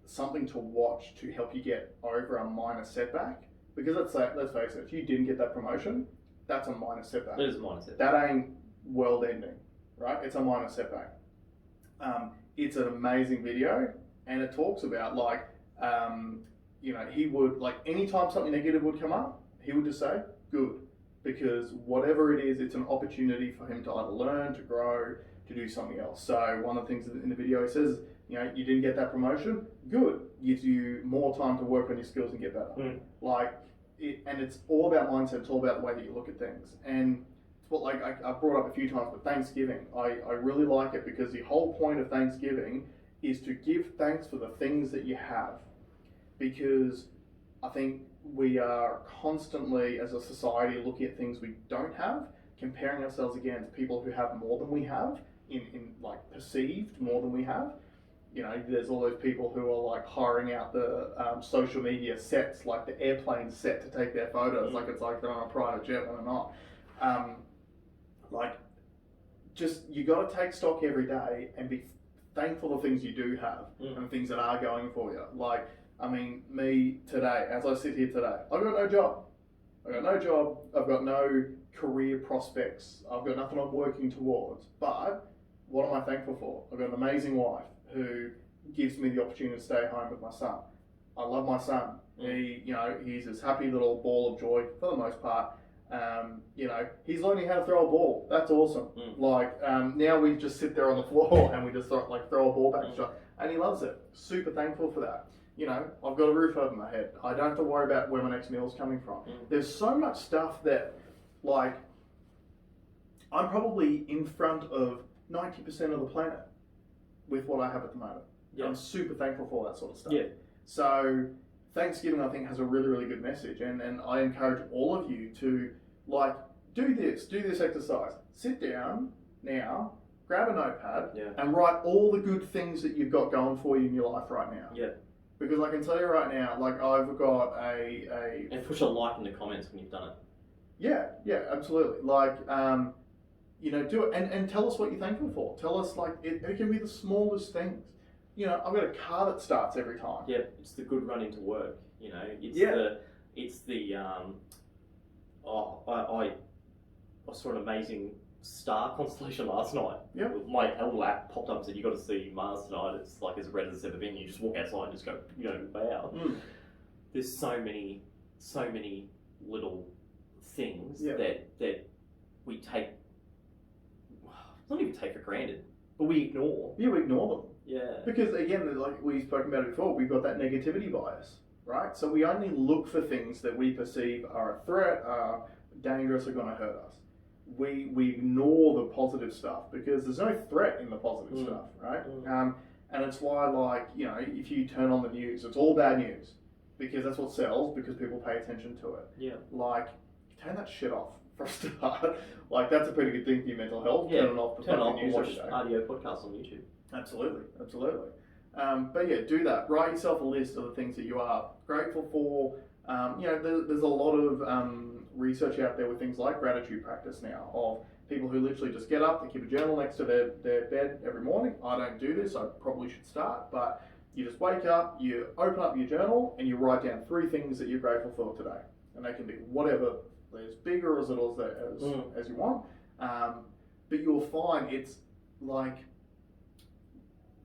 something to watch to help you get over a minor setback, because let's face it, if you didn't get that promotion, that's a minor setback. It is a minor setback. That ain't world ending, right? It's a minor setback. It's an amazing video, and it talks about he would, anytime something negative would come up, he would just say, good, because whatever it is, it's an opportunity for him to either learn, to grow, to do something else. So one of the things in the video he says, you didn't get that promotion, good, gives you more time to work on your skills and get better. And it's all about mindset, it's all about the way that you look at things. And it's what I brought up a few times, but Thanksgiving, I really like it, because the whole point of Thanksgiving is to give thanks for the things that you have. Because I think we are constantly, as a society, looking at things we don't have, comparing ourselves against people who have more than we have, in perceived more than we have. There's all those people who are hiring out the social media sets, like the airplane set, to take their photos, it's like they're on a private jet when they're not. You got to take stock every day and be thankful for things you do have and things that are going for you. Me today, as I sit here today, I've got no job. I've got no career prospects. I've got nothing I'm working towards. But what am I thankful for? I've got an amazing wife who gives me the opportunity to stay home with my son. I love my son. He's this happy little ball of joy for the most part. He's learning how to throw a ball. That's awesome. Now we just sit there on the floor and we just throw a ball back to shot, and he loves it. Super thankful for that. I've got a roof over my head. I don't have to worry about where my next meal is coming from. There's so much stuff that, I'm probably in front of 90% of the planet with what I have at the moment. Yeah. I'm super thankful for that sort of stuff. Yeah. So Thanksgiving, I think, has a really, really good message, and I encourage all of you to do this exercise. Sit down now, grab a notepad, and write all the good things that you've got going for you in your life right now. Yeah. Because I can tell you right now, I've got and push a like in the comments when you've done it. Yeah, absolutely. Do it and tell us what you're thankful for. Tell us it can be the smallest things. I've got a car that starts every time. Yeah, it's the good running to work. I saw an amazing star constellation last night. Yeah. My Apple app popped up and said, "You got to see Mars tonight." It's as red as it's ever been. You just walk outside and just go, wow. There's so many so many little things Yeah. that we take, not even take for granted, but we ignore. You ignore them. Yeah. Because again, like we've spoken about it before, we've got that negativity bias, right? So we only look for things that we perceive are a threat, are dangerous, are going to hurt us. We ignore the positive stuff because there's no threat in the positive stuff, right? And it's why, like, you know, if you turn on the news, it's all bad news because that's what sells, because people pay attention to it. Yeah. Like, turn that shit off for a start. Like, that's a pretty good thing for your mental health. Yeah. Turn it off. Turn it off news and watch every day. RDO Podcast on YouTube. Absolutely. But yeah, do that. Write yourself a list of the things that you are grateful for. You know, there's a lot of research out there with things like gratitude practice now, of people who literally just get up, they keep a journal next to their bed every morning. I don't do this, I probably should start, but you just wake up, you open up your journal, and you write down 3 things that you're grateful for today. And they can be whatever, as big or as little as you want. But you'll find it's like,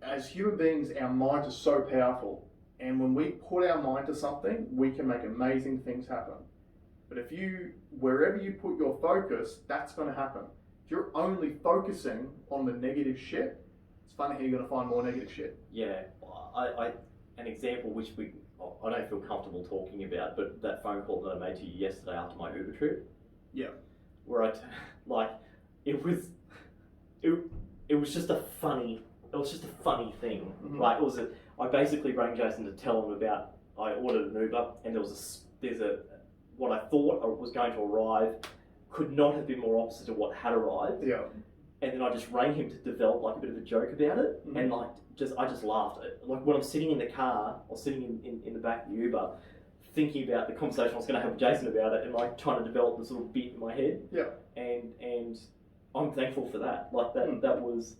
as human beings, our minds are so powerful. And when we put our mind to something, we can make amazing things happen. But wherever you put your focus, that's going to happen. If you're only focusing on the negative shit, it's funny how you're going to find more negative shit. Yeah. An example which I don't feel comfortable talking about, but that phone call that I made to you yesterday after my Uber trip. Yeah. Where it was just a funny thing. Mm-hmm. Like I basically rang Jason to tell him about, I ordered an Uber and there's what I thought was going to arrive could not have been more opposite to what had arrived. Yeah. And then I just rang him to develop like a bit of a joke about it. Mm-hmm. And I just laughed. Like when I'm sitting in the car or sitting in the back of the Uber, thinking about the conversation I was going to have with Jason about it, and like trying to develop this little bit in my head. Yeah. And I'm thankful for that. Like that was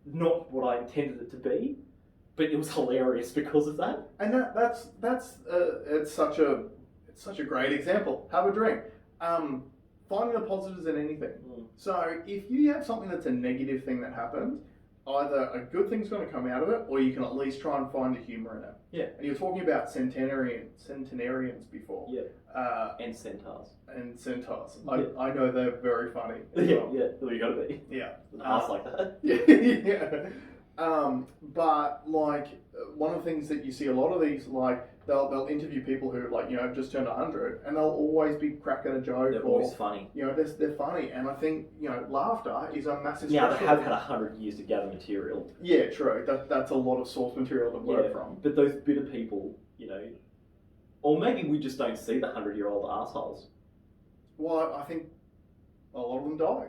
not what I intended it to be, but it was hilarious because of that. And that's it's such a great example. Have a drink. Finding the positives in anything. So if you have something that's a negative thing that happens, either a good thing's going to come out of it, or you can at least try and find the humour in it. Yeah. And you were talking about centenarians before. Yeah. And centaurs. And centaurs. Yeah. I know they're very funny. Yeah. Well, you got to be. Yeah. Ass like that. Yeah. But like one of the things that you see a lot of these, like they'll interview people who like, you know, just turned 100, and they'll always be cracking a joke. They're always funny. You know, they're funny, and I think, you know, laughter is a massive. Now they have had 100 years to gather material. Yeah, true. That's a lot of source material to work from. But those bitter people, you know, or maybe we just don't see the 100-year-old assholes. Well, I think a lot of them die.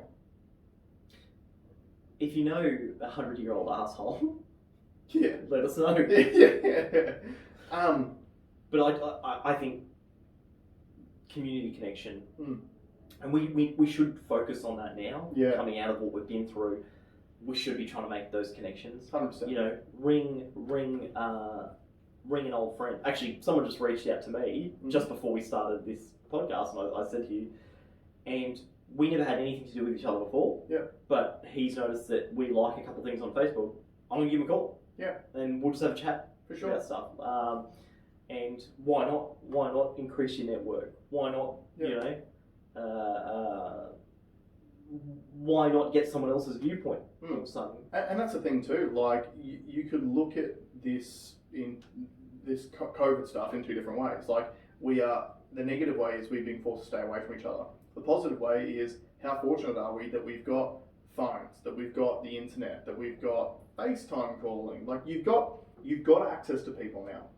If you know a 100-year-old asshole, yeah, let us know. Yeah. But I think community connection, and we should focus on that now. Yeah. Coming out of what we've been through, we should be trying to make those connections. 100%. You know, ring an old friend. Actually, someone just reached out to me just before we started this podcast, and I said to you, and we never had anything to do with each other before. Yeah. But he's noticed that we like a couple of things on Facebook. I'm gonna give him a call. Yeah. And we'll just have a chat. For sure. About stuff. And why not? Why not increase your network? Why not? Yeah. You know. Why not get someone else's viewpoint on something? And that's the thing too. Like you could look at this in this COVID stuff in 2 different ways. Like the negative way is we've been forced to stay away from each other. The positive way is how fortunate are we that we've got phones, that we've got the internet, that we've got FaceTime calling. Like you've got access to people now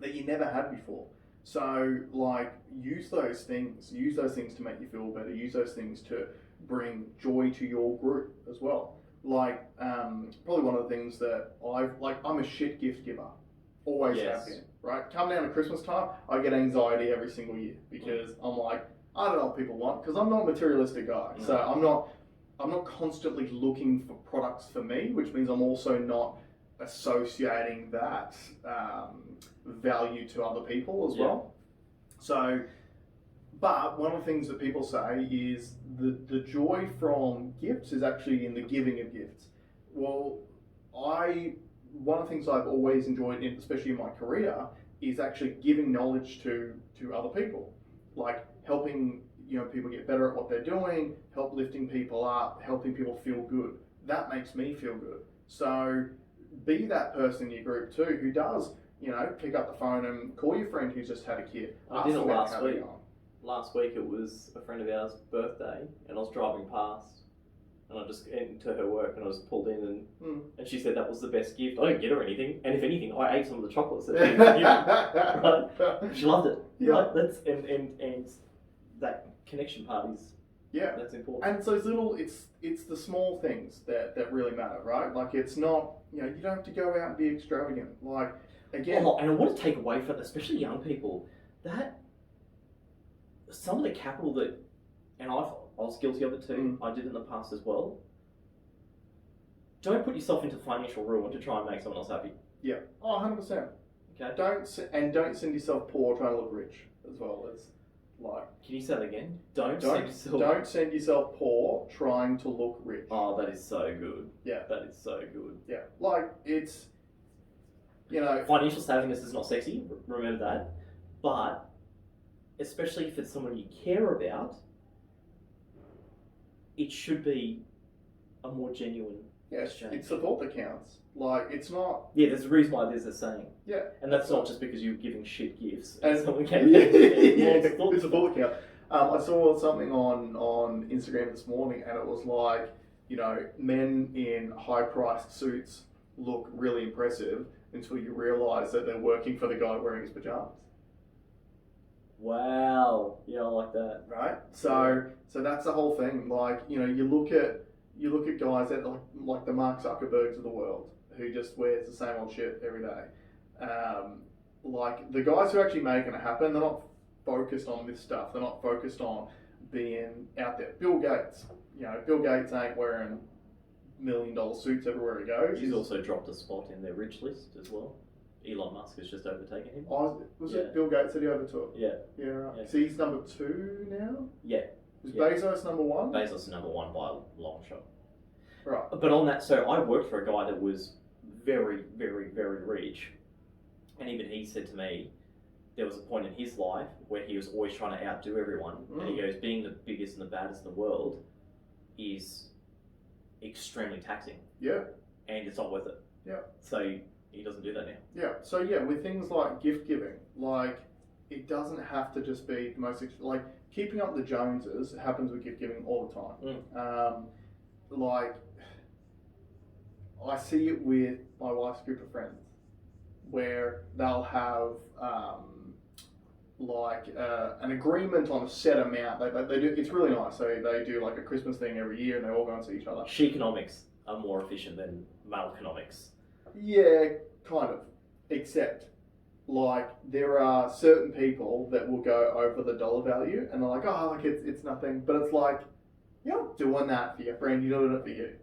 that you never had before. So like use those things to make you feel better. Use those things to bring joy to your group as well. Like probably one of the things that I'm a shit gift giver. Always have been. Right? Come down to Christmas time, I get anxiety every single year because I'm like, I don't know what people want, because I'm not a materialistic guy. No. So I'm not constantly looking for products for me, which means I'm also not associating that value to other people as well. So, but one of the things that people say is the joy from gifts is actually in the giving of gifts. Well, one of the things I've always enjoyed, especially in my career, is actually giving knowledge to other people, like helping people get better at what they're doing, help lifting people up, helping people feel good. That makes me feel good. So be that person in your group too who does, pick up the phone and call your friend who's just had a kid. I did it last week. Last week it was a friend of ours' birthday, and I was driving past, and I just went to her work, and I was pulled in, and she said that was the best gift. I didn't get her anything, and if anything, I ate some of the chocolates that she was given. Right? She loved it. Yeah. Right? That's and that connection part is that's important. And so it's the small things that really matter, right? Like it's not you don't have to go out and be extravagant. Like again, and I want to take away from especially young people that some of the capital that, and I was guilty of it too. I did in the past as well. Don't put yourself into financial ruin to try and make someone else happy. Yeah. Oh, 100%. Okay. Don't send yourself poor trying to look rich as well. As like. Can you say that again? Don't send yourself poor trying to look rich. Oh, that is so good. Yeah. That is so good. Yeah. Like it's. Financial savviness is not sexy. Remember that, but especially if it's someone you care about, it should be a more genuine exchange. It's support that counts. Like, it's not... Yeah, there's a reason why there's a saying. Yeah. And that's not just because you're giving shit gifts. And someone came it's support that counts. I saw something on Instagram this morning, and it was like, men in high-priced suits look really impressive until you realise that they're working for the guy wearing his pyjamas. Wow. Yeah, I like that. Right? So that's the whole thing. Like, you look at guys that like the Mark Zuckerbergs of the world who just wears the same old shit every day. Like the guys who are actually making it happen, they're not focused on this stuff. They're not focused on being out there. Bill Gates, Bill Gates ain't wearing $1 million suits everywhere he goes. He's also dropped a spot in their rich list as well. Elon Musk has just overtaken him. Oh, was it Bill Gates that he overtook? Yeah. Yeah, right. Yeah. So he's number 2 now? Yeah. Is Bezos number 1? Bezos is number 1 by a long shot. Right. But on that, so I worked for a guy that was very, very, very rich. And even he said to me, there was a point in his life where he was always trying to outdo everyone. And he goes, being the biggest and the baddest in the world is extremely taxing. Yeah. And it's not worth it. Yeah. So he doesn't do that now. Yeah. So with things like gift giving, like it doesn't have to just be the most like keeping up the Joneses happens with gift giving all the time. Like I see it with my wife's group of friends where they'll have an agreement on a set amount. They do. It's really nice. So they do like a Christmas thing every year, and they all go and see each other. She-economics are more efficient than male-economics. Yeah, kind of. Except, like, there are certain people that will go over the dollar value, and they're like, oh, like it's nothing. But it's like, you're not doing that for your friend. You're doing it for you.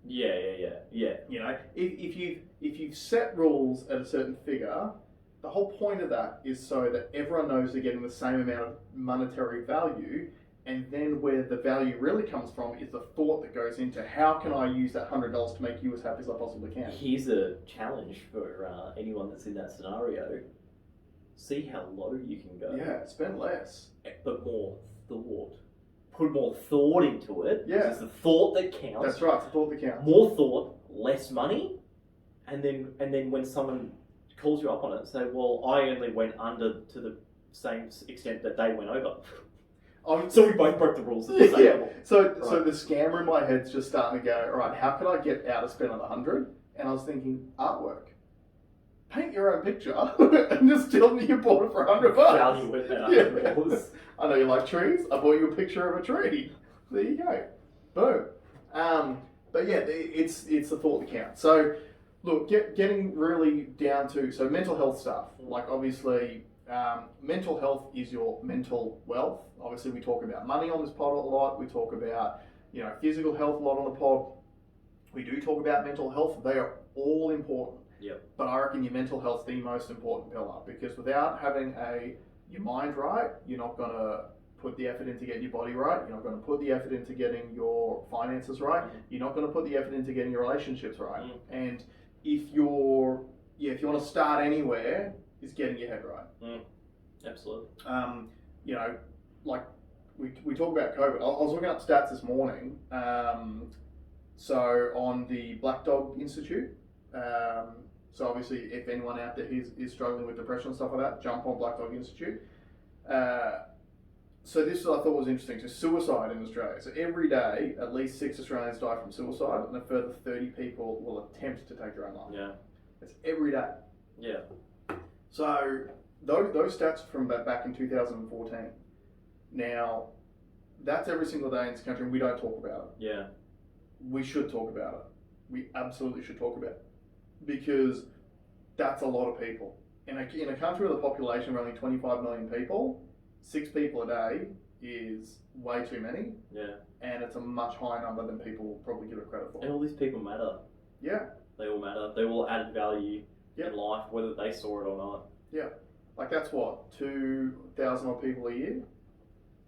Yeah. If you've set rules at a certain figure, the whole point of that is so that everyone knows they're getting the same amount of monetary value, and then where the value really comes from is the thought that goes into how can I use that $100 to make you as happy as I possibly can. Here's a challenge for anyone that's in that scenario. See how low you can go. Yeah, spend less. But more thought. Put more thought into it. Yeah. It's the thought that counts. That's right, it's the thought that counts. More thought, less money, and then when someone calls you up on it, say, well, I only went under to the same extent that they went over. So we both broke the rules at the same level. So the scammer in my head's just starting to go, all right, how can I get out of spend on 100? And I was thinking, artwork. Paint your own picture and just tell me you bought it for $100. Value it at $100. I know you like trees. I bought you a picture of a tree. There you go. Boom. But yeah, it's the thought that counts. So look, getting really down to mental health stuff. Like obviously, mental health is your mental wealth. Obviously, we talk about money on this pod a lot. We talk about physical health a lot on the pod. We do talk about mental health. They are all important. Yep. But I reckon your mental health's the most important pillar, because without having your mind right, you're not going to put the effort into getting your body right. You're not going to put the effort into getting your finances right. You're not going to put the effort into getting your relationships right. And if you want to start anywhere, is getting your head right. Absolutely. You know, like we talk about COVID. I was looking up stats this morning. So on the Black Dog Institute. So obviously, if anyone out there is struggling with depression and stuff like that, jump on Black Dog Institute. So this I thought was interesting. So suicide in Australia. So every day, at least 6 Australians die from suicide, and a further 30 people will attempt to take their own life. Yeah. It's every day. Yeah. So those stats from back in 2014. Now, that's every single day in this country, and we don't talk about it. Yeah. We should talk about it. We absolutely should talk about it. Because that's a lot of people. In a country with a population of only 25 million people, 6 people a day is way too many. Yeah. And it's a much higher number than people probably give it credit for. And all these people matter. Yeah. They all matter. They all added value Yep. in life, whether they saw it or not. Yeah. Like that's what, 2,000 odd people a year?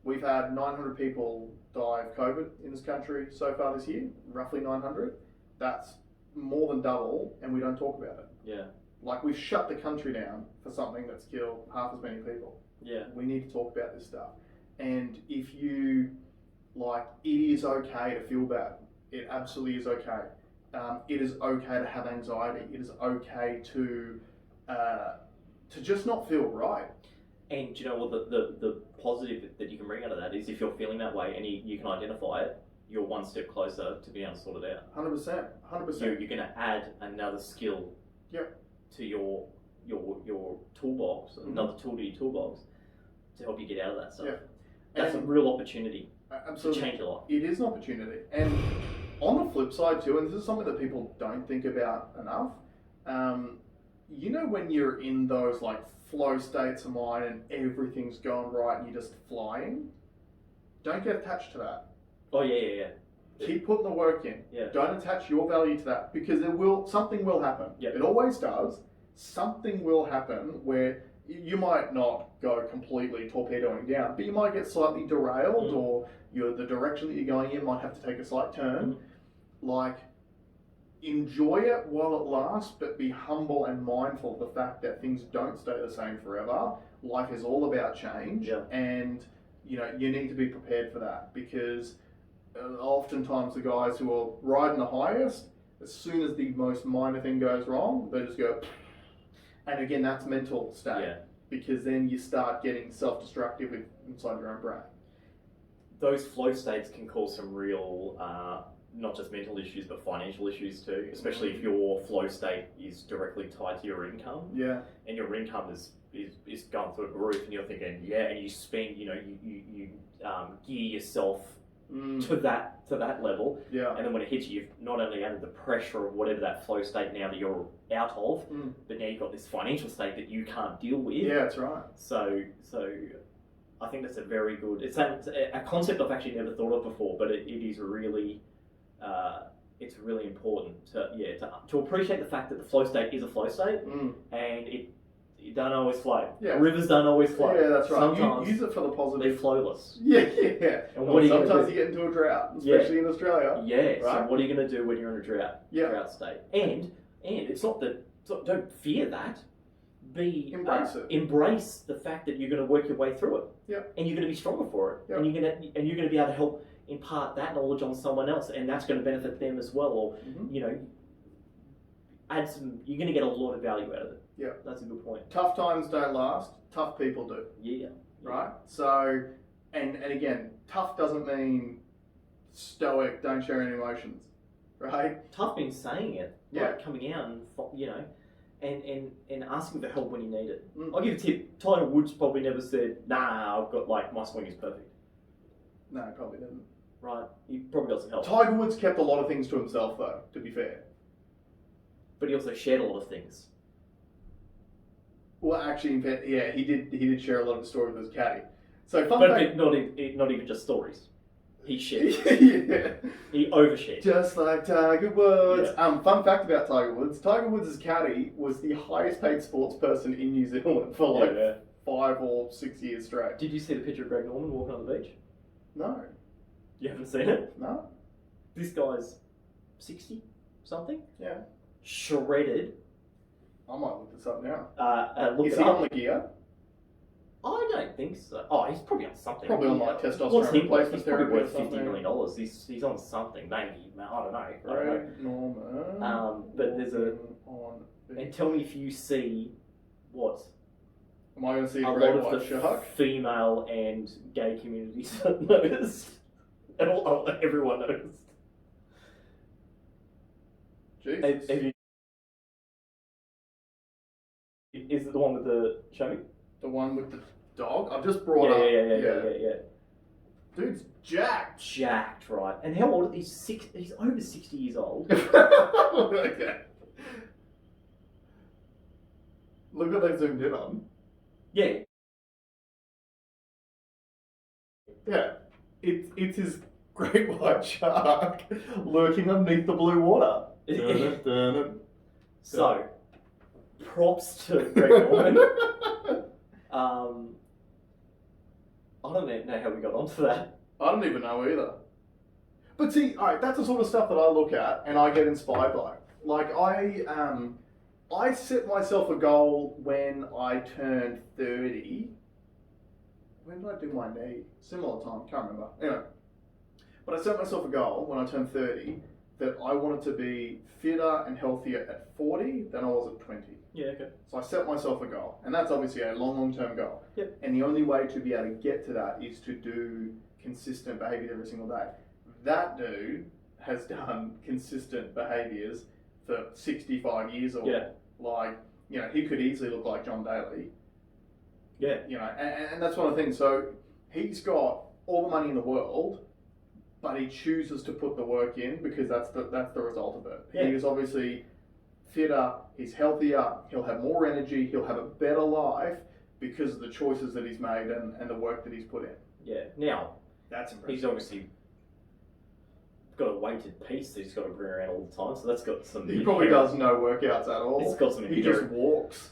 We've had 900 people die of COVID in this country so far this year, roughly 900. That's more than double, and we don't talk about it. Yeah. Like we've shut the country down for something that's killed half as many people. Yeah. We need to talk about this stuff. And if you, like, it is okay to feel bad. It absolutely is okay. It is okay to have anxiety. It is okay to just not feel right. And do you know what the positive that you can bring out of that is if you're feeling that way and you can identify it, you're one step closer to being able to sort it out. 100%. 100%. You're going to add another skill to your toolbox, another tool to your toolbox to help you get out of that stuff. Yeah. That's a real opportunity absolutely. to change your life. It is an opportunity. And on the flip side too, and this is something that people don't think about enough, you know when you're in those like flow states of mind and everything's going right and you're just flying, don't get attached to that. Oh yeah. Keep putting the work in. Yeah. Don't attach your value to that because something will happen. Yeah. It always does. Something will happen where you might not go completely torpedoing down, but you might get slightly derailed or the direction that you're going in might have to take a slight turn. Like, enjoy it while it lasts, but be humble and mindful of the fact that things don't stay the same forever. Life is all about change, and you need to be prepared for that because oftentimes the guys who are riding the highest, as soon as the most minor thing goes wrong, they just go. And again, that's mental state because then you start getting self-destructive inside your own brain. Those flow states can cause some real, not just mental issues, but financial issues too, especially if your flow state is directly tied to your income. Yeah. And your income is going through the roof and you're thinking, and you spend, you gear yourself to that level. Yeah. And then when it hits you, you've not only added the pressure of whatever that flow state now that you're out of, but now you've got this financial state that you can't deal with. Yeah, that's right. So I think that's a very good. It's a concept I've actually never thought of before, but it is really, it's really important to appreciate the fact that the flow state is a flow state, and it don't always flow. Yeah. Rivers don't always flow. Yeah, that's right. Sometimes use it for the positive. They're flowless. Yeah. And sometimes you get into a drought, especially in Australia. Yeah. Right? So what are you going to do when you're in a drought state? And it's not that. Don't fear that. Embrace it. Embrace the fact that you're going to work your way through it. Yeah. And you're going to be stronger for it. Yep. And you're going to be able to help impart that knowledge on someone else, and that's going to benefit them as well. Or add some. You're going to get a lot of value out of it. Yeah, that's a good point. Tough times don't last. Tough people do. Yeah. Right. So, and again, tough doesn't mean stoic. Don't share any emotions. Right. Tough means saying it. Like coming out and asking for help when you need it. I'll give a tip. Tiger Woods probably never said, "Nah, I've got my swing is perfect." No, he probably didn't. Right. He probably doesn't help. Tiger Woods kept a lot of things to himself, though. To be fair. But he also shared a lot of things. Well, actually, in fact, yeah, he did share a lot of the story with his caddy. So, not even just stories. He shared. He overshared. Just like Tiger Woods. Yeah. Fun fact about Tiger Woods: Tiger Woods' caddy was the highest paid sports person in New Zealand for 5 or 6 years straight. Did you see the picture of Greg Norman walking on the beach? No. You haven't seen it? No. This guy's 60 something. Yeah. Shredded. I might look this up now. Look Is it he up. on the gear? I don't think so. Oh, he's probably on something. Probably on like What's testosterone he worth? replacement He's probably therapy or worth something. $50 million. He's on something. Maybe. I don't know. Greg Norman. But there's a. On And tell me if you see what Am I going to see a a lot great of white the shark? female and gay communities noticed. And everyone noticed. Jesus. Have you, is it the one with the show me? The one with the dog? I've just brought Yeah. Dude's jacked. Jacked, right? And how old? He's over 60 years old. Okay. Look what they zoomed in on. Yeah. Yeah. It's his great white shark lurking underneath the blue water. So, props to Greg Norman. I don't know how we got onto that. I don't even know either. But see, alright, that's the sort of stuff that I look at and I get inspired by. Like I set myself a goal when I turned 30. When did I do my knee? Similar time, can't remember. Anyway. But I set myself a goal when I turned 30 that I wanted to be fitter and healthier at 40 than I was at 20. Yeah, okay. So I set myself a goal, and that's obviously a long-term goal. Yep. And the only way to be able to get to that is to do consistent behaviours every single day. That dude has done consistent behaviours for 65 years or Yeah. like, you know, he could easily look like John Daly. Yeah. You know, and that's one of the things. So he's got all the money in the world, but he chooses to put the work in because that's the result of it. Yeah. He is obviously fitter, he's healthier, he'll have more energy, he'll have a better life because of the choices that he's made and the work that he's put in. Yeah. Now, That's impressive. he's obviously got a weighted piece that he's got to bring around all the time, so that's got some. He probably does no workouts at all. He's got some He just inherent walks.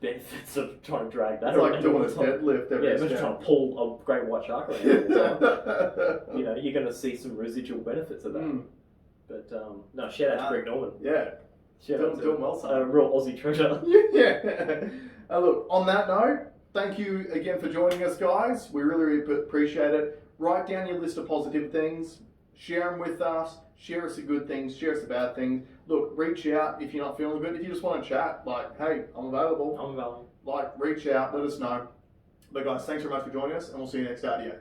benefits of trying to drag that. It's like around doing all a the time. deadlift every Yeah, step. just trying to pull a great white shark around all the time. You know, you're going to see some residual benefits of that. Mm. But no, shout out to Greg Norman. Yeah. Shout out to Doing well, son. a real Aussie treasure. Yeah. Look, on that note, thank you again for joining us, guys. We really appreciate it. Write down your list of positive things. Share them with us. Share us the good things. Share us the bad things. Look, reach out if you're not feeling good. If you just want to chat, like, hey, I'm available. I'm available. Like, reach out. Let us know. But guys, thanks very much for joining us, and we'll see you next RDO.